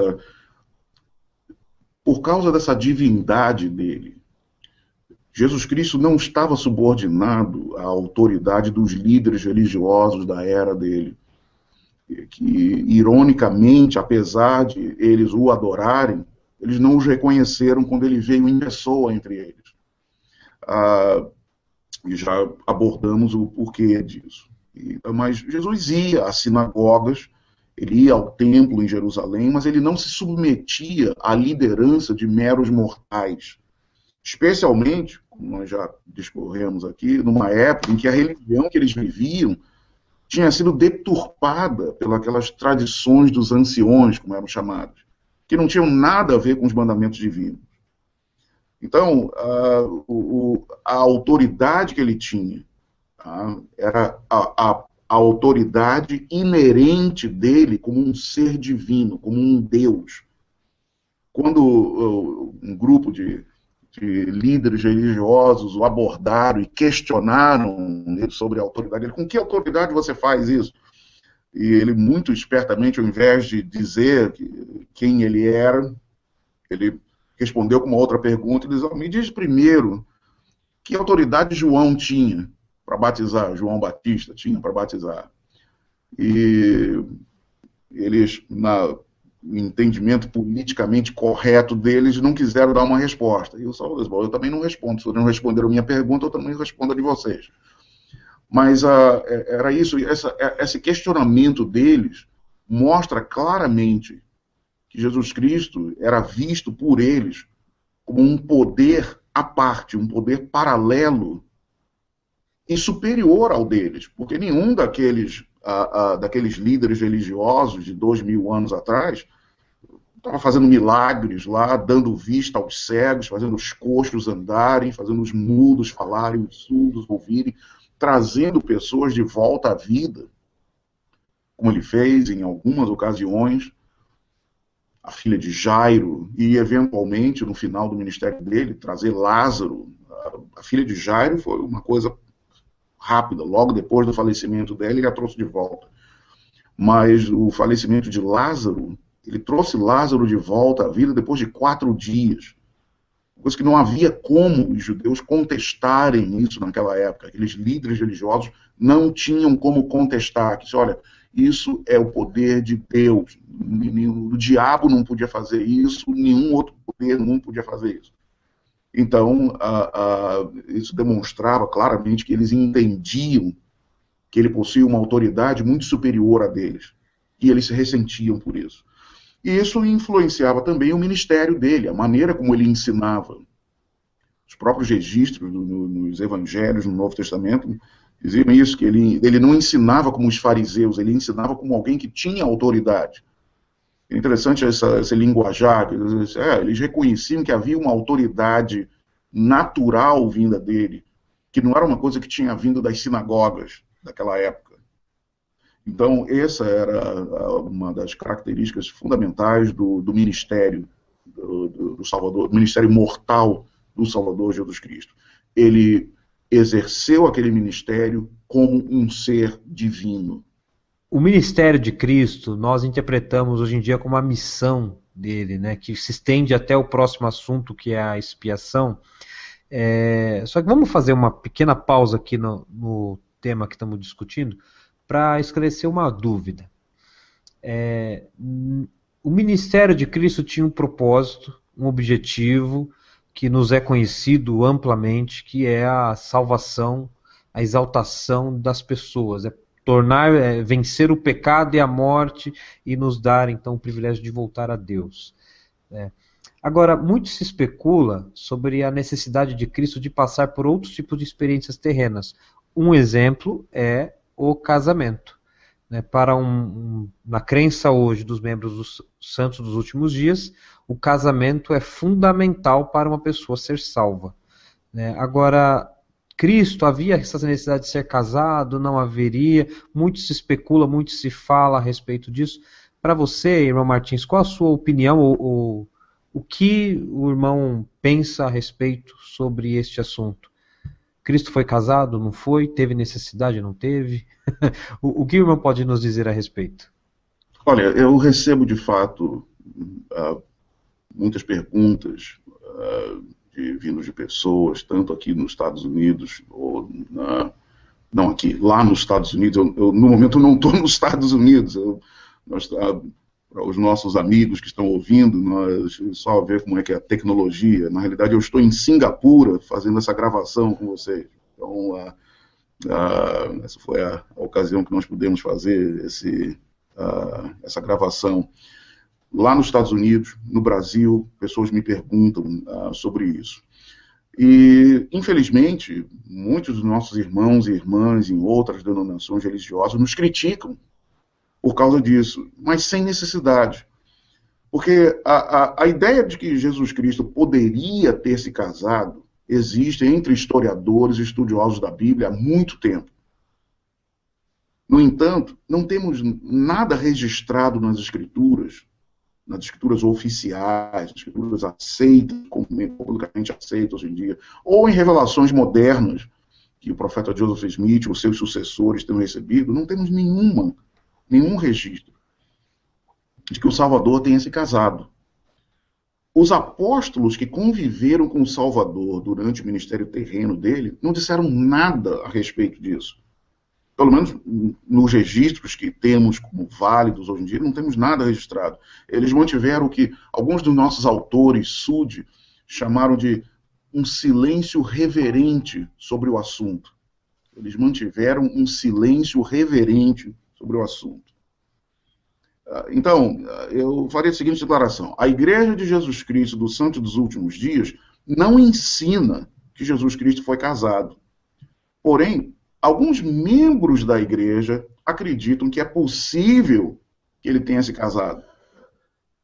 por causa dessa divindade dele, Jesus Cristo não estava subordinado à autoridade dos líderes religiosos da era dele, que, ironicamente, apesar de eles o adorarem, eles não os reconheceram quando ele veio em pessoa entre eles. E já abordamos o porquê disso. Mas Jesus ia às sinagogas, ele ia ao templo em Jerusalém, mas ele não se submetia à liderança de meros mortais. Especialmente, como nós já discorremos aqui, numa época em que a religião que eles viviam tinha sido deturpada pelas tradições dos anciões, como eram chamados, que não tinham nada a ver com os mandamentos divinos. Então, a autoridade que ele tinha era a autoridade inerente dele como um ser divino, como um Deus. Quando um grupo de líderes religiosos o abordaram e questionaram sobre a autoridade dele, com que autoridade você faz isso? E ele, muito espertamente, ao invés de dizer quem ele era, ele respondeu com uma outra pergunta e disse: me diz primeiro, que autoridade João tinha para batizar, João Batista tinha para batizar? E eles, no entendimento politicamente correto deles, não quiseram dar uma resposta. E o Salvador disse: eu também não respondo, se vocês não responderam a minha pergunta, eu também respondo a de vocês. Mas era isso, esse questionamento deles mostra claramente que Jesus Cristo era visto por eles como um poder à parte, um poder paralelo e superior ao deles, porque nenhum daqueles daqueles líderes religiosos de 2000 anos atrás, estava fazendo milagres lá, dando vista aos cegos, fazendo os coxos andarem, fazendo os mudos falarem, os surdos ouvirem, trazendo pessoas de volta à vida, como ele fez em algumas ocasiões, a filha de Jairo, e eventualmente, no final do ministério dele, trazer Lázaro. A filha de Jairo foi uma coisa rápida, logo depois do falecimento dela, ele a trouxe de volta. Mas o falecimento de Lázaro, ele trouxe Lázaro de volta à vida depois de 4 dias. Coisa que não havia como os judeus contestarem isso naquela época. Aqueles líderes religiosos não tinham como contestar. Que, olha, isso é o poder de Deus. O diabo não podia fazer isso, nenhum outro poder não podia fazer isso. Então, isso demonstrava claramente que eles entendiam que ele possuía uma autoridade muito superior a deles. E eles se ressentiam por isso. E isso influenciava também o ministério dele, a maneira como ele ensinava. Os próprios registros nos evangelhos, no Novo Testamento, diziam isso, que ele não ensinava como os fariseus, ele ensinava como alguém que tinha autoridade. É interessante esse linguajar, eles reconheciam que havia uma autoridade natural vinda dele, que não era uma coisa que tinha vindo das sinagogas daquela época. Então, essa era uma das características fundamentais do ministério do Salvador, do ministério mortal do Salvador Jesus Cristo. Ele exerceu aquele ministério como um ser divino. O ministério de Cristo, nós interpretamos hoje em dia como a missão dele, né, que se estende até o próximo assunto, que é a expiação. Só que vamos fazer uma pequena pausa aqui no tema que estamos discutindo, para esclarecer uma dúvida. O ministério de Cristo tinha um propósito, um objetivo, que nos é conhecido amplamente, que é a salvação, a exaltação das pessoas, vencer o pecado e a morte e nos dar, então, o privilégio de voltar a Deus. Agora, muito se especula sobre a necessidade de Cristo de passar por outros tipos de experiências terrenas. Um exemplo é o casamento. Na crença hoje dos membros dos santos dos últimos dias, o casamento é fundamental para uma pessoa ser salva. Agora, Cristo, havia essa necessidade de ser casado? Não haveria? Muito se especula, muito se fala a respeito disso. Para você, irmão Martins, qual a sua opinião, ou o que o irmão pensa a respeito sobre este assunto? Cristo foi casado? Não foi? Teve necessidade? Não teve? O que o irmão pode nos dizer a respeito? Olha, eu recebo de fato muitas perguntas vindas de pessoas, tanto aqui nos Estados Unidos, ou não aqui, lá nos Estados Unidos. No momento eu não estou nos Estados Unidos. Para os nossos amigos que estão ouvindo, nós só ver como é que é a tecnologia. Na realidade, eu estou em Singapura fazendo essa gravação com vocês. Então, essa foi a ocasião que nós pudemos fazer essa gravação. Lá nos Estados Unidos, no Brasil, pessoas me perguntam sobre isso. E, infelizmente, muitos dos nossos irmãos e irmãs em outras denominações religiosas nos criticam por causa disso, mas sem necessidade. Porque a ideia de que Jesus Cristo poderia ter se casado existe entre historiadores e estudiosos da Bíblia há muito tempo. No entanto, não temos nada registrado nas escrituras oficiais, nas escrituras aceitas, publicamente aceitas hoje em dia, ou em revelações modernas que o profeta Joseph Smith ou seus sucessores tenham recebido. Não temos nenhum registro de que o Salvador tenha se casado. Os apóstolos que conviveram com o Salvador durante o ministério terreno dele não disseram nada a respeito disso. Pelo menos nos registros que temos como válidos hoje em dia, não temos nada registrado. Eles mantiveram o que alguns dos nossos autores, Sud, chamaram de um silêncio reverente sobre o assunto. Eles mantiveram um silêncio reverente sobre o assunto. Então, eu faria a seguinte declaração: a Igreja de Jesus Cristo dos Santos dos Últimos Dias não ensina que Jesus Cristo foi casado. Porém, alguns membros da Igreja acreditam que é possível que ele tenha se casado.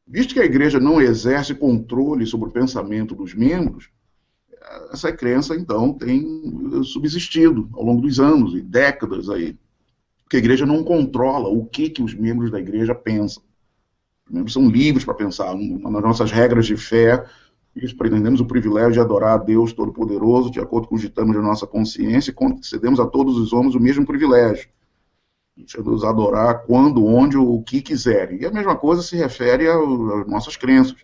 Visto que a igreja não exerce controle sobre o pensamento dos membros, essa crença, então, tem subsistido ao longo dos anos e décadas aí. Porque a igreja não controla o que os membros da igreja pensam. Os membros são livres para pensar. Nas nossas regras de fé, nós pretendemos o privilégio de adorar a Deus Todo-Poderoso, de acordo com os ditames da nossa consciência, e concedemos a todos os homens o mesmo privilégio. De nos adorar quando, onde, o que quiserem. E a mesma coisa se refere às nossas crenças.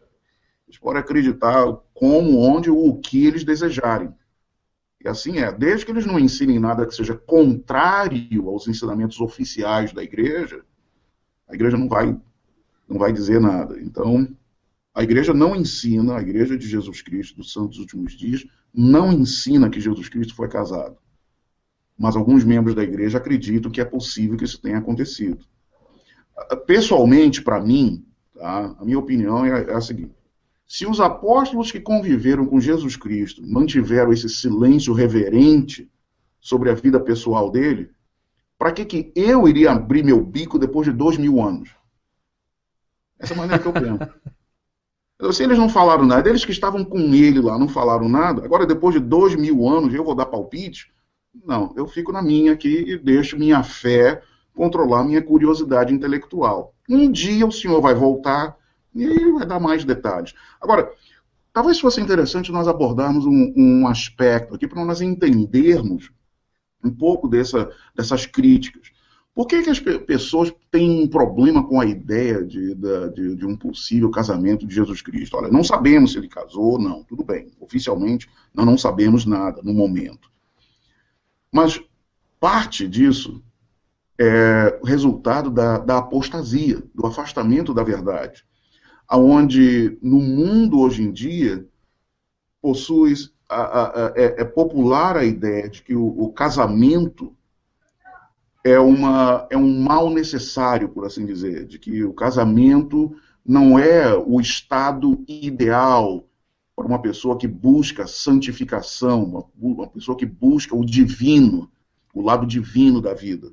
Eles podem acreditar como, onde, o que eles desejarem. E assim é. Desde que eles não ensinem nada que seja contrário aos ensinamentos oficiais da igreja, a igreja não vai dizer nada. Então, a igreja não ensina, a igreja de Jesus Cristo, dos Santos dos Últimos Dias, não ensina que Jesus Cristo foi casado. Mas alguns membros da igreja acreditam que é possível que isso tenha acontecido. Pessoalmente, para mim, tá, a minha opinião é a seguinte. Se os apóstolos que conviveram com Jesus Cristo mantiveram esse silêncio reverente sobre a vida pessoal dele, para que eu iria abrir meu bico depois de 2000 anos? Essa é a maneira que eu penso. Se eles não falaram nada, eles que estavam com ele lá não falaram nada, agora depois de 2000 anos eu vou dar palpite? Não, eu fico na minha aqui e deixo minha fé controlar minha curiosidade intelectual. Um dia o senhor vai voltar e ele vai dar mais detalhes. Agora, talvez fosse interessante nós abordarmos um aspecto aqui para nós entendermos um pouco dessas críticas. Por que as pessoas têm um problema com a ideia de um possível casamento de Jesus Cristo? Olha, não sabemos se ele casou ou não, tudo bem. Oficialmente, nós não sabemos nada no momento. Mas parte disso é o resultado da apostasia, do afastamento da verdade. Onde no mundo hoje em dia é popular a ideia de que o casamento é um mal necessário, por assim dizer, de que o casamento não é o estado ideal para uma pessoa que busca santificação, uma pessoa que busca o divino, o lado divino da vida.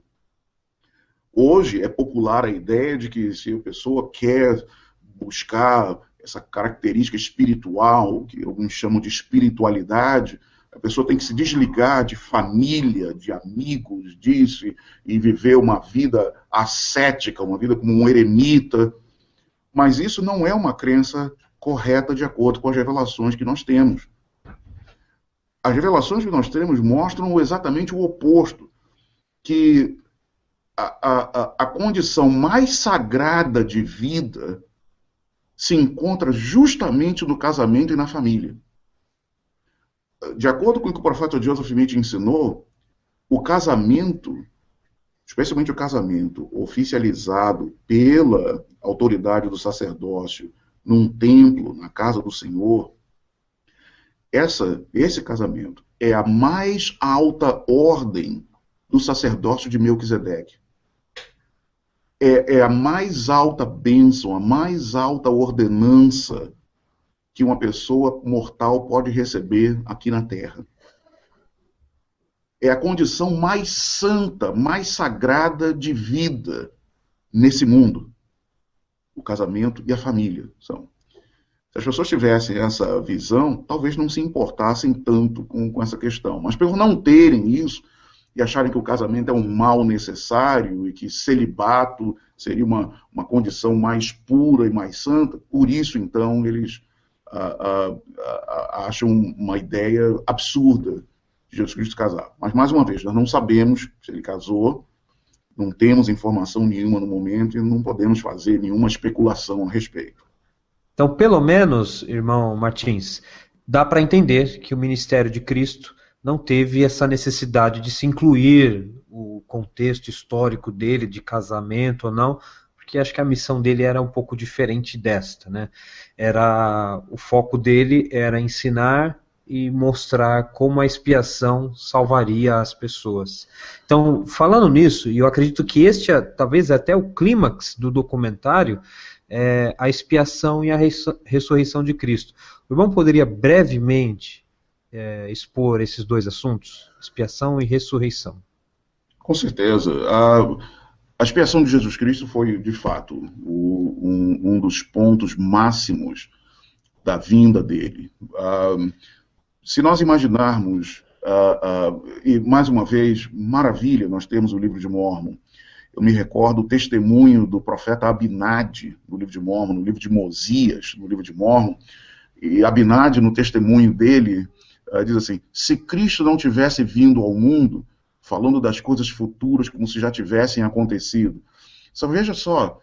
Hoje é popular a ideia de que se a pessoa quer buscar essa característica espiritual, que alguns chamam de espiritualidade, a pessoa tem que se desligar de família, de amigos, disso, e viver uma vida ascética, uma vida como um eremita. Mas isso não é uma crença correta de acordo com as revelações que nós temos. As revelações que nós temos mostram exatamente o oposto, que a condição mais sagrada de vida se encontra justamente no casamento e na família. De acordo com o que o profeta Joseph Smith ensinou, o casamento, especialmente o casamento oficializado pela autoridade do sacerdócio num templo, na casa do Senhor, esse casamento é a mais alta ordem do sacerdócio de Melquisedeque. É a mais alta bênção, a mais alta ordenança que uma pessoa mortal pode receber aqui na Terra. É a condição mais santa, mais sagrada de vida nesse mundo. O casamento e a família são. Se as pessoas tivessem essa visão, talvez não se importassem tanto com essa questão. Mas por não terem isso, e acharem que o casamento é um mal necessário e que celibato seria uma condição mais pura e mais santa, por isso, então, eles acham uma ideia absurda de Jesus Cristo casar. Mas, mais uma vez, nós não sabemos se ele casou, não temos informação nenhuma no momento e não podemos fazer nenhuma especulação a respeito. Então, pelo menos, irmão Martins, dá para entender que o ministério de Cristo não teve essa necessidade de se incluir o contexto histórico dele, de casamento ou não, porque acho que a missão dele era um pouco diferente desta, né? O foco dele era ensinar e mostrar como a expiação salvaria as pessoas. Então, falando nisso, e eu acredito que este é talvez até o clímax do documentário, a expiação e a ressurreição de Cristo. O irmão poderia brevemente expor esses dois assuntos, expiação e ressurreição? Com certeza. A expiação de Jesus Cristo foi, de fato, um dos pontos máximos da vinda dele. Se nós imaginarmos, e mais uma vez, maravilha, nós temos o livro de Mórmon. Eu me recordo o testemunho do profeta Abinadi, no livro de Mórmon, no livro de Mosias, no livro de Mórmon. E Abinadi, no testemunho dele, diz assim: se Cristo não tivesse vindo ao mundo, falando das coisas futuras como se já tivessem acontecido. Só veja só,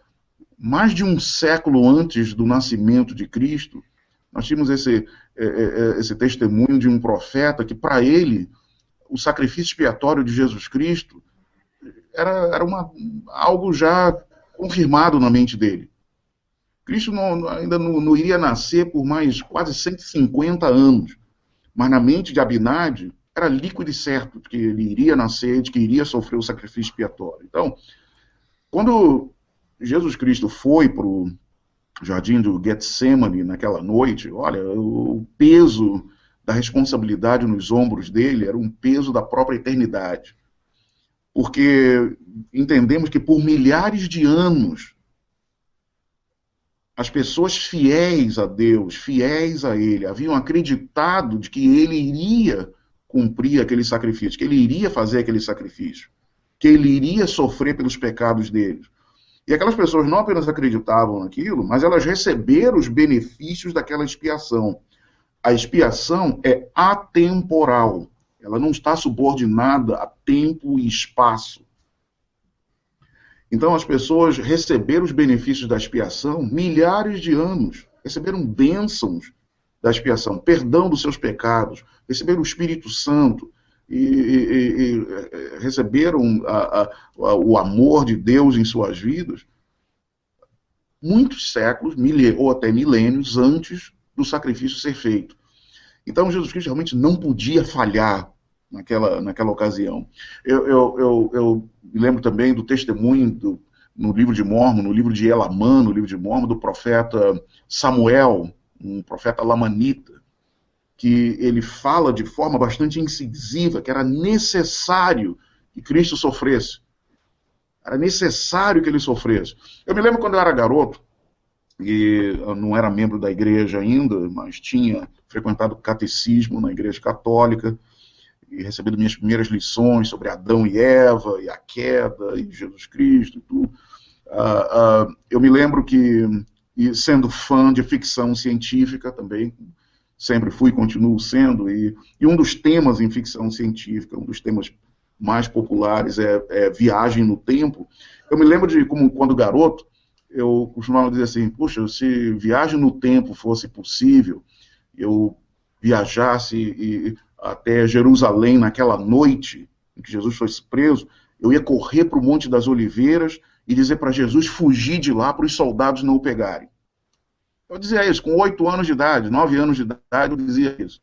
mais de um século antes do nascimento de Cristo, nós tínhamos esse testemunho de um profeta que, para ele, o sacrifício expiatório de Jesus Cristo era algo já confirmado na mente dele. Cristo ainda não iria nascer por mais quase 150 anos, mas na mente de Abinadi era líquido e certo de que ele iria nascer, de que iria sofrer o sacrifício expiatório. Então, quando Jesus Cristo foi para o jardim do Getsemane naquela noite, olha, o peso da responsabilidade nos ombros dele era um peso da própria eternidade. Porque entendemos que por milhares de anos, as pessoas fiéis a Deus, fiéis a Ele, haviam acreditado de que Ele iria cumprir aquele sacrifício, que Ele iria fazer aquele sacrifício, que Ele iria sofrer pelos pecados deles. E aquelas pessoas não apenas acreditavam naquilo, mas elas receberam os benefícios daquela expiação. A expiação é atemporal. Ela não está subordinada a tempo e espaço. Então as pessoas receberam os benefícios da expiação milhares de anos. Receberam bênçãos da expiação, perdão dos seus pecados, receberam o Espírito Santo, e receberam o amor de Deus em suas vidas muitos séculos, ou até milênios, antes do sacrifício ser feito. Então Jesus Cristo realmente não podia falhar naquela ocasião. Eu me lembro também do testemunho no livro de Mórmon, no livro de Elamã, no livro de Mórmon, do profeta Samuel, um profeta lamanita, que ele fala de forma bastante incisiva que era necessário que Cristo sofresse. Era necessário que ele sofresse. Eu me lembro quando eu era garoto, e eu não era membro da igreja ainda, mas tinha frequentado o catecismo na igreja católica, e recebido minhas primeiras lições sobre Adão e Eva, e a queda, e Jesus Cristo, e tudo. Eu me lembro que, e sendo fã de ficção científica também, sempre fui e continuo sendo, e um dos temas em ficção científica, um dos temas mais populares é viagem no tempo. Eu me lembro de como, quando garoto, eu costumava dizer assim: puxa, se viagem no tempo fosse possível, eu viajasse até Jerusalém naquela noite em que Jesus foi preso, eu ia correr para o Monte das Oliveiras e dizer para Jesus fugir de lá para os soldados não o pegarem. Eu dizia isso, com 8 anos de idade, 9 anos de idade, eu dizia isso.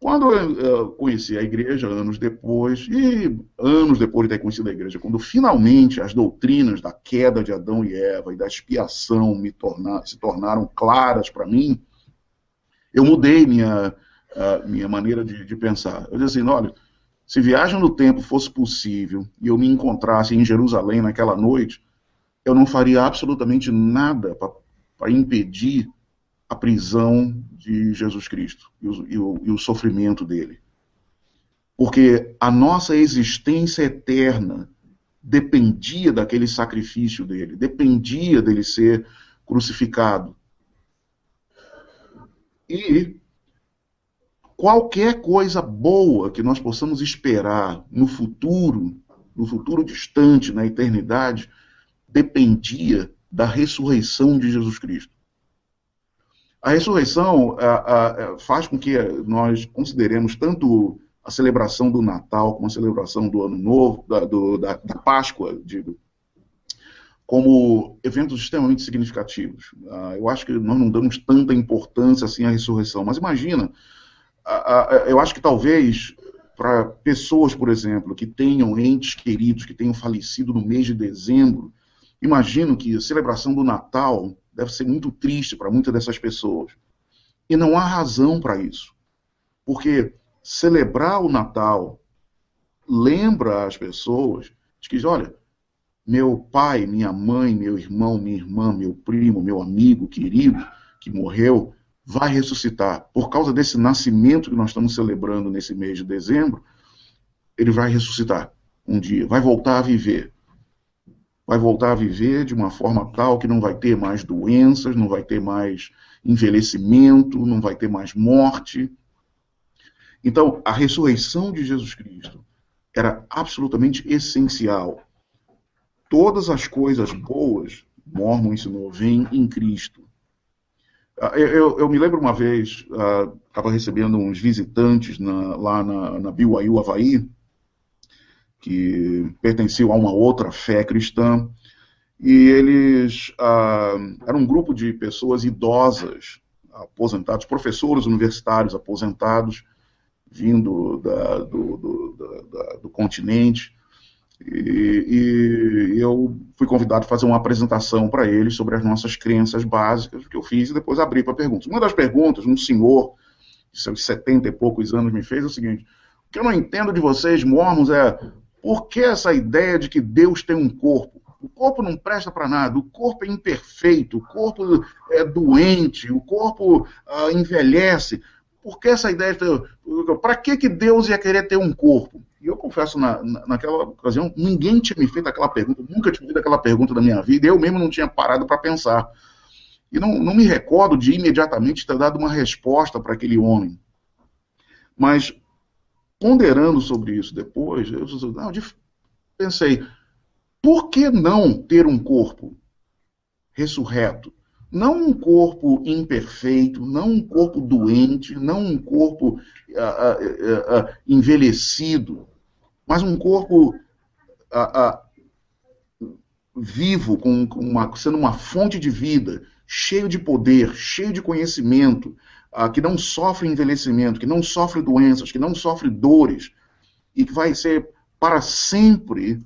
Quando eu conheci a igreja, anos depois de ter conhecido a igreja, quando finalmente as doutrinas da queda de Adão e Eva e da expiação se tornaram claras para mim, eu mudei minha maneira de pensar. Eu disse assim: olha, se viagem no tempo fosse possível e eu me encontrasse em Jerusalém naquela noite, eu não faria absolutamente nada para impedir a prisão de Jesus Cristo e o sofrimento dele. Porque a nossa existência eterna dependia daquele sacrifício dele, dependia dele ser crucificado. E qualquer coisa boa que nós possamos esperar no futuro distante, na eternidade, dependia da ressurreição de Jesus Cristo. A ressurreição faz com que nós consideremos tanto a celebração do Natal como a celebração do Ano Novo, da Páscoa, digo, como eventos extremamente significativos. Eu acho que nós não damos tanta importância assim à ressurreição, mas imagina, eu acho que talvez para pessoas, por exemplo, que tenham entes queridos, que tenham falecido no mês de dezembro, imagino que a celebração do Natal deve ser muito triste para muitas dessas pessoas. E não há razão para isso. Porque celebrar o Natal lembra as pessoas Diz, olha, meu pai, minha mãe, meu irmão, minha irmã, meu primo, meu amigo querido que morreu, vai ressuscitar. Por causa desse nascimento que nós estamos celebrando nesse mês de dezembro, ele vai ressuscitar um dia, vai voltar a viver. Vai voltar a viver de uma forma tal que não vai ter mais doenças, não vai ter mais envelhecimento, não vai ter mais morte. Então, a ressurreição de Jesus Cristo era absolutamente essencial. Todas as coisas boas, Mormon ensinou, vêm em Cristo. Eu me lembro uma vez, estava recebendo uns visitantes lá na BYU, Havaí, que pertenciam a uma outra fé cristã, e eles eram um grupo de pessoas idosas, aposentados, professores universitários aposentados, vindo do continente, e eu fui convidado a fazer uma apresentação para eles sobre as nossas crenças básicas, que eu fiz, e depois abri para perguntas. Uma das perguntas, um senhor de seus 70 e poucos anos me fez é o seguinte: o que eu não entendo de vocês, mormons, é por que essa ideia de que Deus tem um corpo? O corpo não presta para nada, o corpo é imperfeito, o corpo é doente, o corpo envelhece. Por que essa ideia? Para que Deus ia querer ter um corpo? E eu confesso, naquela ocasião, ninguém tinha me feito aquela pergunta, nunca tinha feito aquela pergunta na minha vida, e eu mesmo não tinha parado para pensar. E não me recordo de imediatamente ter dado uma resposta para aquele homem. Mas, ponderando sobre isso depois, eu pensei, por que não ter um corpo ressurreto? Não um corpo imperfeito, não um corpo doente, não um corpo envelhecido, mas um corpo vivo, sendo uma fonte de vida, cheio de poder, cheio de conhecimento, que não sofre envelhecimento, que não sofre doenças, que não sofre dores, e que vai ser para sempre,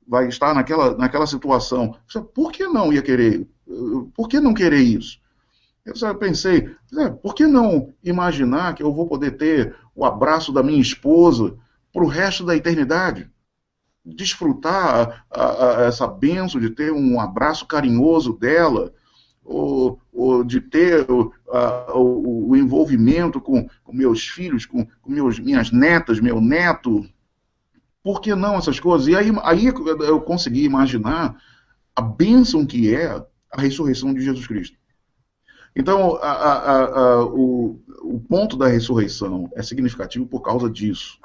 vai estar naquela situação. Por que não ia querer? Por que não querer isso? Eu pensei, por que não imaginar que eu vou poder ter o abraço da minha esposa para o resto da eternidade? Desfrutar essa bênção de ter um abraço carinhoso dela, ou de ter o envolvimento com meus filhos, com minhas netas, meu neto. Por que não essas coisas? E aí eu consegui imaginar a bênção que é a ressurreição de Jesus Cristo. Então, o ponto da ressurreição é significativo por causa disso.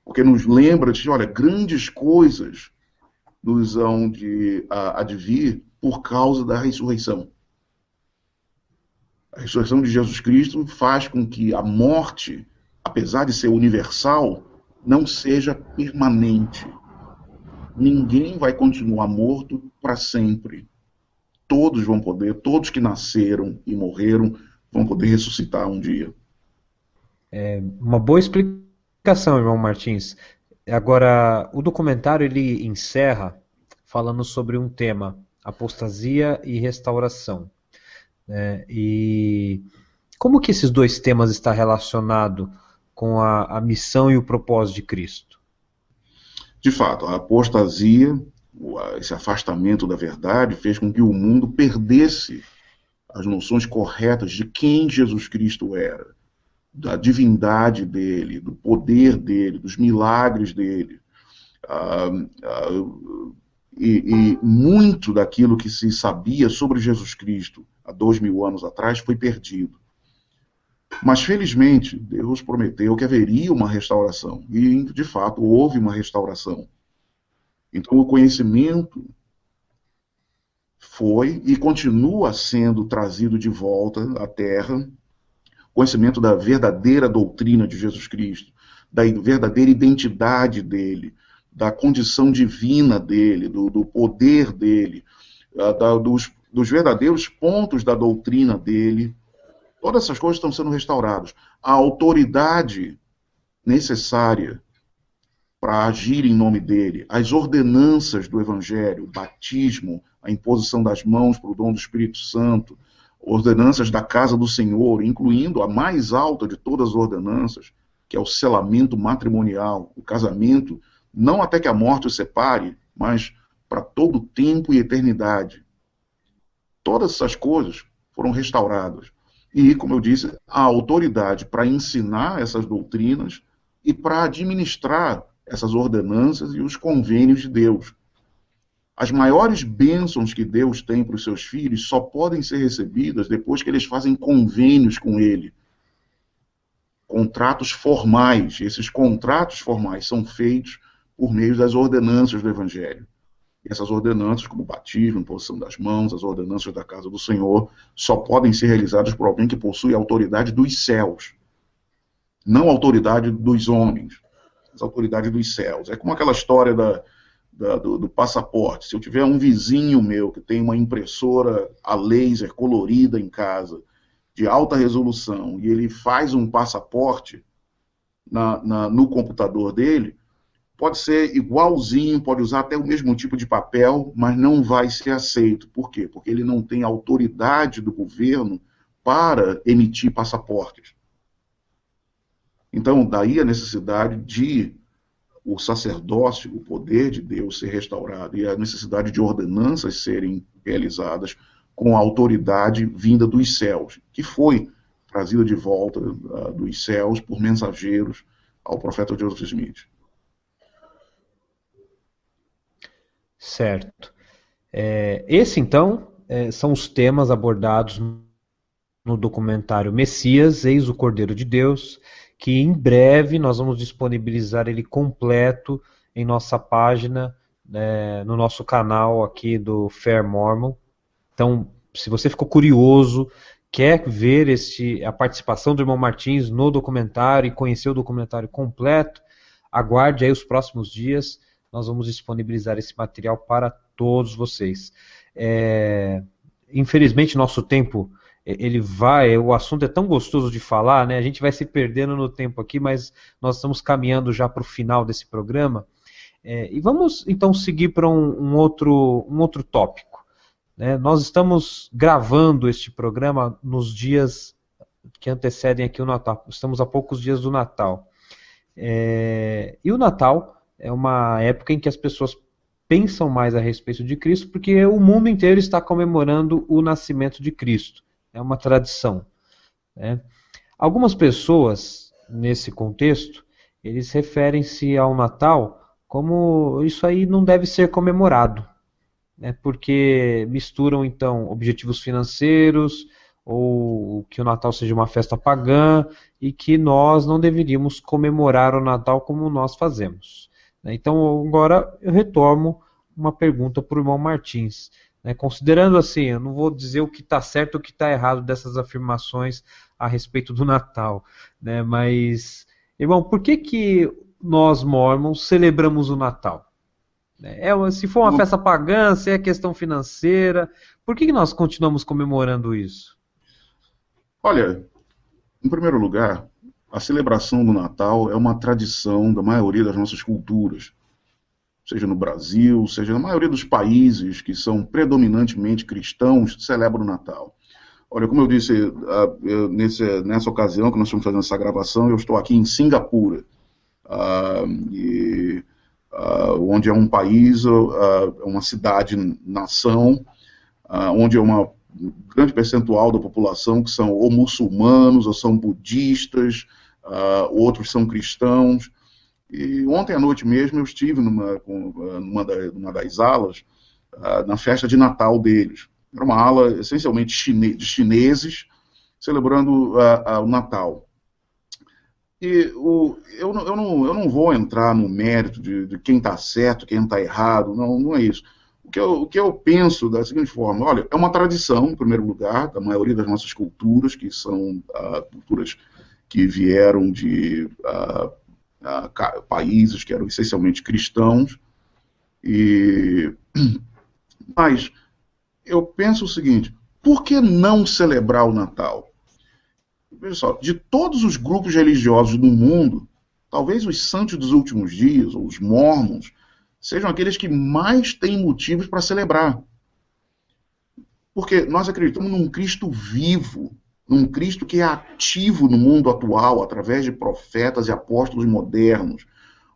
Porque nos lembra de, olha, grandes coisas nos hão de advir por causa da ressurreição. A ressurreição de Jesus Cristo faz com que a morte, apesar de ser universal, não seja permanente. Ninguém vai continuar morto para sempre. Todos que nasceram e morreram, vão poder ressuscitar um dia. É uma boa explicação, irmão Martins. Agora, o documentário ele encerra falando sobre um tema, apostasia e restauração. E como que esses dois temas estão relacionados com a missão e o propósito de Cristo? De fato, a apostasia, esse afastamento da verdade, fez com que o mundo perdesse as noções corretas de quem Jesus Cristo era, da divindade dele, do poder dele, dos milagres dele. E muito daquilo que se sabia sobre Jesus Cristo há 2000 anos atrás foi perdido. Mas, felizmente, Deus prometeu que haveria uma restauração. E, de fato, houve uma restauração. Então, o conhecimento foi e continua sendo trazido de volta à Terra, conhecimento da verdadeira doutrina de Jesus Cristo, da verdadeira identidade dele, da condição divina dele, do poder dele, dos verdadeiros pontos da doutrina dele. Todas essas coisas estão sendo restauradas. A autoridade necessária para agir em nome dele, as ordenanças do Evangelho, o batismo, a imposição das mãos para o dom do Espírito Santo, ordenanças da casa do Senhor, incluindo a mais alta de todas as ordenanças, que é o selamento matrimonial, o casamento, não até que a morte os separe, mas para todo tempo e eternidade. Todas essas coisas foram restauradas. E, como eu disse, a autoridade para ensinar essas doutrinas e para administrar essas ordenanças e os convênios de Deus. As maiores bênçãos que Deus tem para os seus filhos só podem ser recebidas depois que eles fazem convênios com Ele. Contratos formais. Esses contratos formais são feitos por meio das ordenanças do Evangelho. E essas ordenanças, como o batismo, imposição das mãos, as ordenanças da casa do Senhor, só podem ser realizadas por alguém que possui a autoridade dos céus. Não a autoridade dos homens, mas a autoridade dos céus. É como aquela história do passaporte. Se eu tiver um vizinho meu que tem uma impressora a laser colorida em casa, de alta resolução, e ele faz um passaporte no computador dele, pode ser igualzinho, pode usar até o mesmo tipo de papel, mas não vai ser aceito. Por quê? Porque ele não tem autoridade do governo para emitir passaportes. Então, daí a necessidade de o sacerdócio, o poder de Deus ser restaurado e a necessidade de ordenanças serem realizadas com a autoridade vinda dos céus, que foi trazida de volta dos céus por mensageiros ao profeta Joseph Smith. Certo. Esse, então, são os temas abordados no documentário Messias, Eis o Cordeiro de Deus, que em breve nós vamos disponibilizar ele completo em nossa página, no nosso canal aqui do Fair Mormon. Então, se você ficou curioso, quer ver a participação do irmão Martins no documentário e conhecer o documentário completo, aguarde aí os próximos dias, nós vamos disponibilizar esse material para todos vocês. Infelizmente, nosso tempo, o assunto é tão gostoso de falar, né? A gente vai se perdendo no tempo aqui, mas nós estamos caminhando já para o final desse programa. E vamos, então, seguir para um outro tópico. Nós estamos gravando este programa nos dias que antecedem aqui o Natal. Estamos a poucos dias do Natal. E o Natal é uma época em que as pessoas pensam mais a respeito de Cristo, porque o mundo inteiro está comemorando o nascimento de Cristo. É uma tradição. Algumas pessoas, nesse contexto, eles referem-se ao Natal como isso aí não deve ser comemorado. Porque misturam, então, objetivos financeiros, ou que o Natal seja uma festa pagã, e que nós não deveríamos comemorar o Natal como nós fazemos. Então, agora eu retomo uma pergunta para o irmão Martins. Considerando assim, eu não vou dizer o que está certo ou o que está errado dessas afirmações a respeito do Natal, mas, irmão, por que nós, mormons, celebramos o Natal? Se for uma festa pagã, se é questão financeira, por que nós continuamos comemorando isso? Olha, em primeiro lugar, a celebração do Natal é uma tradição da maioria das nossas culturas, seja no Brasil, seja na maioria dos países que são predominantemente cristãos, celebram o Natal. Olha, como eu disse, nessa ocasião que nós estamos fazendo essa gravação, eu estou aqui em Singapura, onde é um país, uma cidade-nação, onde é uma grande percentual da população que são ou muçulmanos, ou são budistas, outros são cristãos. E ontem à noite mesmo eu estive numa das alas, na festa de Natal deles. Era uma ala essencialmente de chineses, celebrando o Natal. E eu não vou entrar no mérito de quem está certo, quem está errado, não é isso. O que eu penso da seguinte forma: olha, é uma tradição, em primeiro lugar, da maioria das nossas culturas, que são culturas que vieram de países que eram essencialmente cristãos. Mas eu penso o seguinte: por que não celebrar o Natal? Veja só, de todos os grupos religiosos do mundo, talvez os santos dos últimos dias, ou os mormons, sejam aqueles que mais têm motivos para celebrar. Porque nós acreditamos num Cristo vivo, num Cristo que é ativo no mundo atual, através de profetas e apóstolos modernos.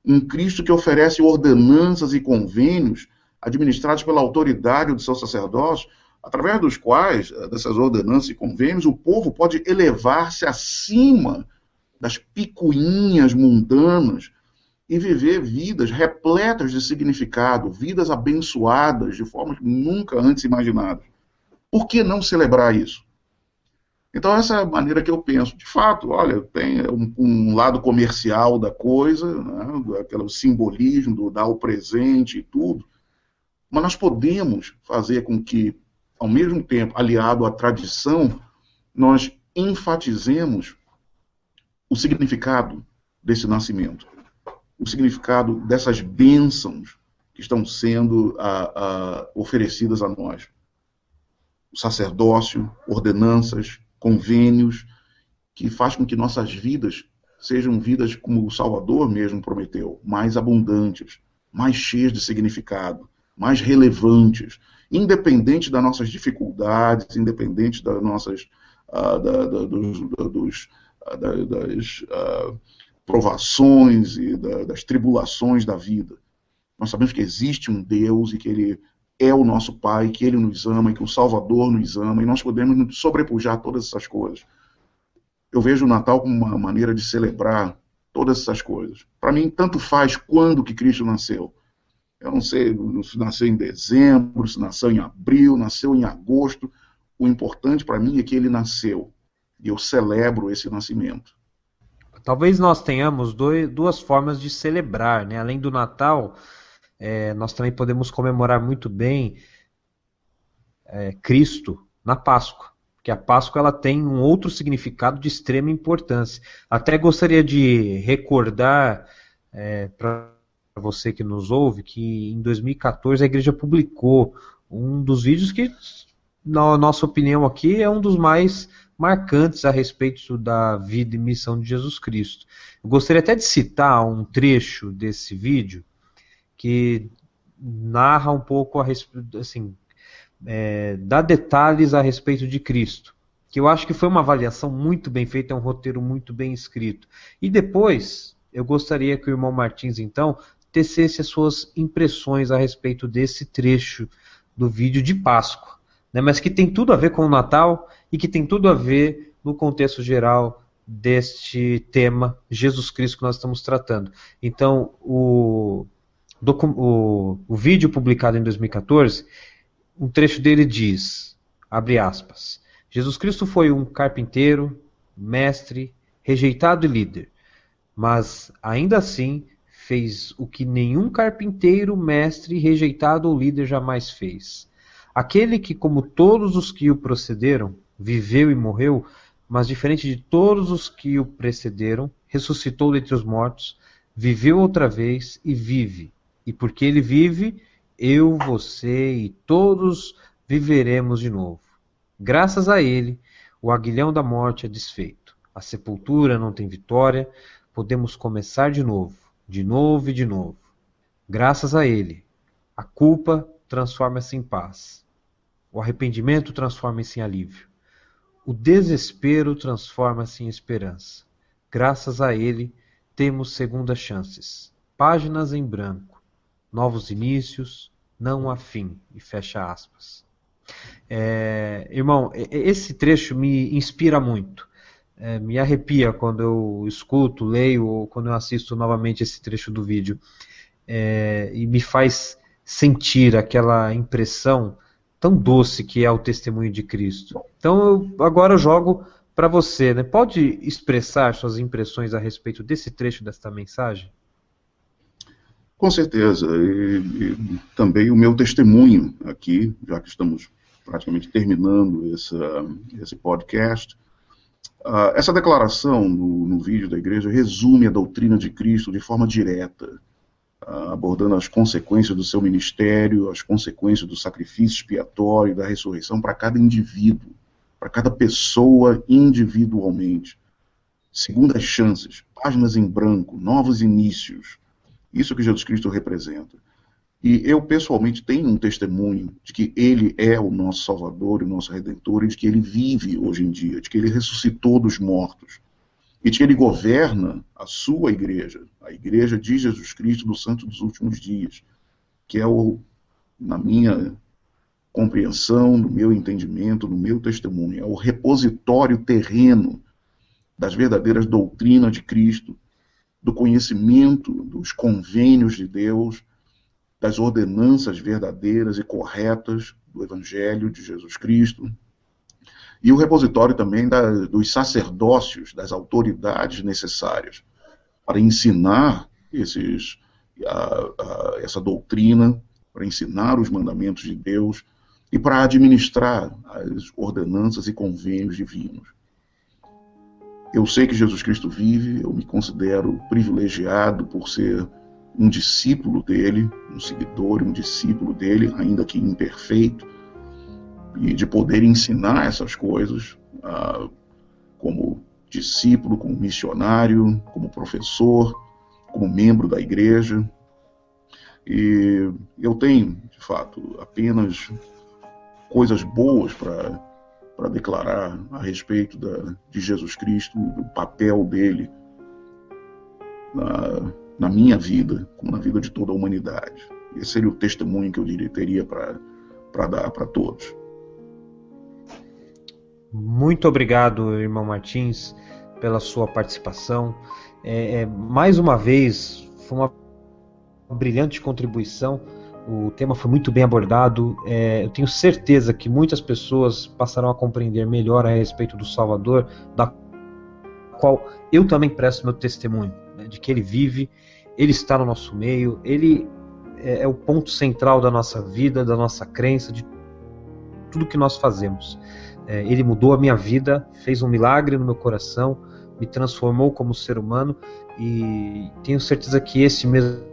um Cristo que oferece ordenanças e convênios administrados pela autoridade do seu sacerdócio, através dos quais, dessas ordenanças e convênios, o povo pode elevar-se acima das picuinhas mundanas e viver vidas repletas de significado, vidas abençoadas de formas nunca antes imaginadas. Por que não celebrar isso? Então essa é a maneira que eu penso. De fato, olha, tem um lado comercial da coisa, né, aquele simbolismo do dar o presente e tudo, mas nós podemos fazer com que, ao mesmo tempo, aliado à tradição, nós enfatizemos o significado desse nascimento, o significado dessas bênçãos que estão sendo oferecidas a nós. O sacerdócio, ordenanças, convênios, que faz com que nossas vidas sejam vidas, como o Salvador mesmo prometeu, mais abundantes, mais cheias de significado, mais relevantes, independente das nossas dificuldades, independente das nossas das provações e das tribulações da vida. Nós sabemos que existe um Deus e que Ele é o nosso Pai, que Ele nos ama e que o Salvador nos ama, e nós podemos nos sobrepujar todas essas coisas. Eu vejo o Natal como uma maneira de celebrar todas essas coisas. Para mim, tanto faz quando que Cristo nasceu. Eu não sei se nasceu em dezembro, se nasceu em abril, nasceu em agosto. O importante para mim é que Ele nasceu. E eu celebro esse nascimento. Talvez nós tenhamos duas formas de celebrar, né? Além do Natal, nós também podemos comemorar muito bem Cristo na Páscoa, porque a Páscoa ela tem um outro significado de extrema importância. Até gostaria de recordar para você que nos ouve que em 2014 a igreja publicou um dos vídeos que, na nossa opinião aqui, é um dos mais marcantes a respeito da vida e missão de Jesus Cristo. Eu gostaria até de citar um trecho desse vídeo que narra um pouco a respeito, assim, dá detalhes a respeito de Cristo, que eu acho que foi uma avaliação muito bem feita, é um roteiro muito bem escrito. E depois, eu gostaria que o irmão Martins, então, tecesse as suas impressões a respeito desse trecho do vídeo de Páscoa, né, mas que tem tudo a ver com o Natal e que tem tudo a ver no contexto geral deste tema Jesus Cristo que nós estamos tratando. Então, o vídeo publicado em 2014, um trecho dele diz, abre aspas, Jesus Cristo foi um carpinteiro, mestre, rejeitado e líder, mas ainda assim fez o que nenhum carpinteiro, mestre, rejeitado ou líder jamais fez. Aquele que, como todos os que o precederam, viveu e morreu, mas diferente de todos os que o precederam, ressuscitou dentre os mortos, viveu outra vez e vive. E porque ele vive, eu, você e todos viveremos de novo. Graças a ele, o aguilhão da morte é desfeito. A sepultura não tem vitória, podemos começar de novo e de novo. Graças a ele, a culpa transforma-se em paz. O arrependimento transforma-se em alívio. O desespero transforma-se em esperança. Graças a ele, temos segundas chances. Páginas em branco. Novos inícios, não há fim. E fecha aspas. Irmão, esse trecho me inspira muito. Me arrepia quando eu escuto, leio ou quando eu assisto novamente esse trecho do vídeo. E me faz sentir aquela impressão tão doce que é o testemunho de Cristo. Então agora eu jogo para você, né? Pode expressar suas impressões a respeito desse trecho desta mensagem? Com certeza, e também o meu testemunho aqui, já que estamos praticamente terminando esse podcast. Essa declaração no vídeo da igreja resume a doutrina de Cristo de forma direta, abordando as consequências do seu ministério, as consequências do sacrifício expiatório e da ressurreição para cada indivíduo, para cada pessoa individualmente. Segundas chances, páginas em branco, novos inícios. Isso que Jesus Cristo representa. E eu, pessoalmente, tenho um testemunho de que Ele é o nosso Salvador e o nosso Redentor, e de que Ele vive hoje em dia, de que Ele ressuscitou dos mortos. e de que ele governa a sua igreja, a igreja de Jesus Cristo dos Santos dos Últimos Dias, que é na minha compreensão, no meu entendimento, no meu testemunho, é o repositório terreno das verdadeiras doutrinas de Cristo, do conhecimento dos convênios de Deus, das ordenanças verdadeiras e corretas do Evangelho de Jesus Cristo, e o repositório também dos sacerdócios, das autoridades necessárias para ensinar essa doutrina, para ensinar os mandamentos de Deus e para administrar as ordenanças e convênios divinos. Eu sei que Jesus Cristo vive, eu me considero privilegiado por ser um discípulo dele, um seguidor, um discípulo dele, ainda que imperfeito, e de poder ensinar essas coisas como discípulo, como missionário, como professor, como membro da igreja. E eu tenho, de fato, apenas coisas boas para declarar a respeito de Jesus Cristo, do papel dele na minha vida, como na vida de toda a humanidade. Esse seria o testemunho que eu teria para dar para todos. Muito obrigado, irmão Martins, pela sua participação. Mais uma vez, foi uma brilhante contribuição. O tema foi muito bem abordado. Eu tenho certeza que muitas pessoas passarão a compreender melhor a respeito do Salvador, da qual eu também presto meu testemunho, né, de que ele vive, ele está no nosso meio, ele é o ponto central da nossa vida, da nossa crença, de tudo que nós fazemos. Ele mudou a minha vida, fez um milagre no meu coração, me transformou como ser humano, e tenho certeza que esse mesmo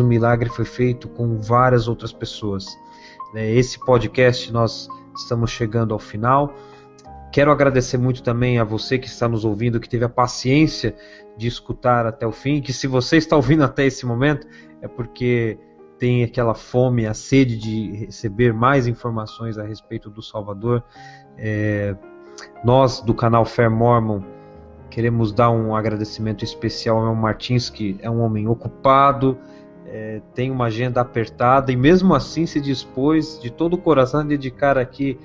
milagre foi feito com várias outras pessoas. Esse podcast, nós estamos chegando ao final. Quero agradecer muito também a você que está nos ouvindo, que teve a paciência de escutar até o fim, que se você está ouvindo até esse momento, é porque tem aquela fome, a sede de receber mais informações a respeito do Salvador. Nós, do canal Fair Mormon, queremos dar um agradecimento especial ao irmão Martins, que é um homem ocupado, tem uma agenda apertada, e mesmo assim se dispôs de todo o coração a dedicar aqui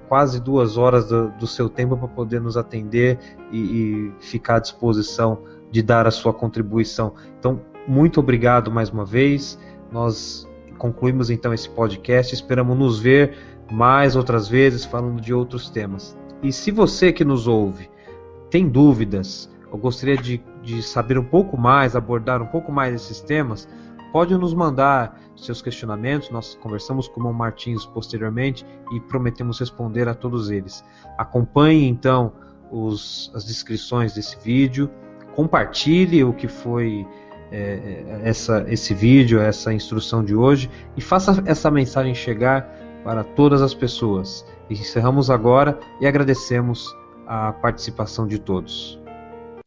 quase 2 horas do seu tempo para poder nos atender e ficar à disposição de dar a sua contribuição. Então, muito obrigado mais uma vez. Nós concluímos então esse podcast, esperamos nos ver mais outras vezes falando de outros temas. E se você que nos ouve tem dúvidas, ou gostaria de saber um pouco mais, abordar um pouco mais esses temas, pode nos mandar seus questionamentos. Nós conversamos com o irmão Martins posteriormente e prometemos responder a todos eles. Acompanhe então as descrições desse vídeo, compartilhe o que foi esse vídeo, essa instrução de hoje, e faça essa mensagem chegar para todas as pessoas. Encerramos agora e agradecemos a participação de todos.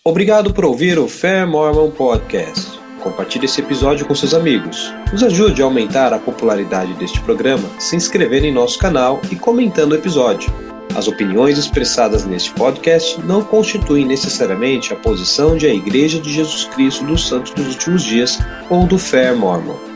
Obrigado por ouvir o Fair Mormon Podcast. Compartilhe esse episódio com seus amigos. Nos ajude a aumentar a popularidade deste programa se inscrevendo em nosso canal e comentando o episódio. As opiniões expressadas neste podcast não constituem necessariamente a posição de a Igreja de Jesus Cristo dos Santos dos Últimos Dias ou do Fair Mormon.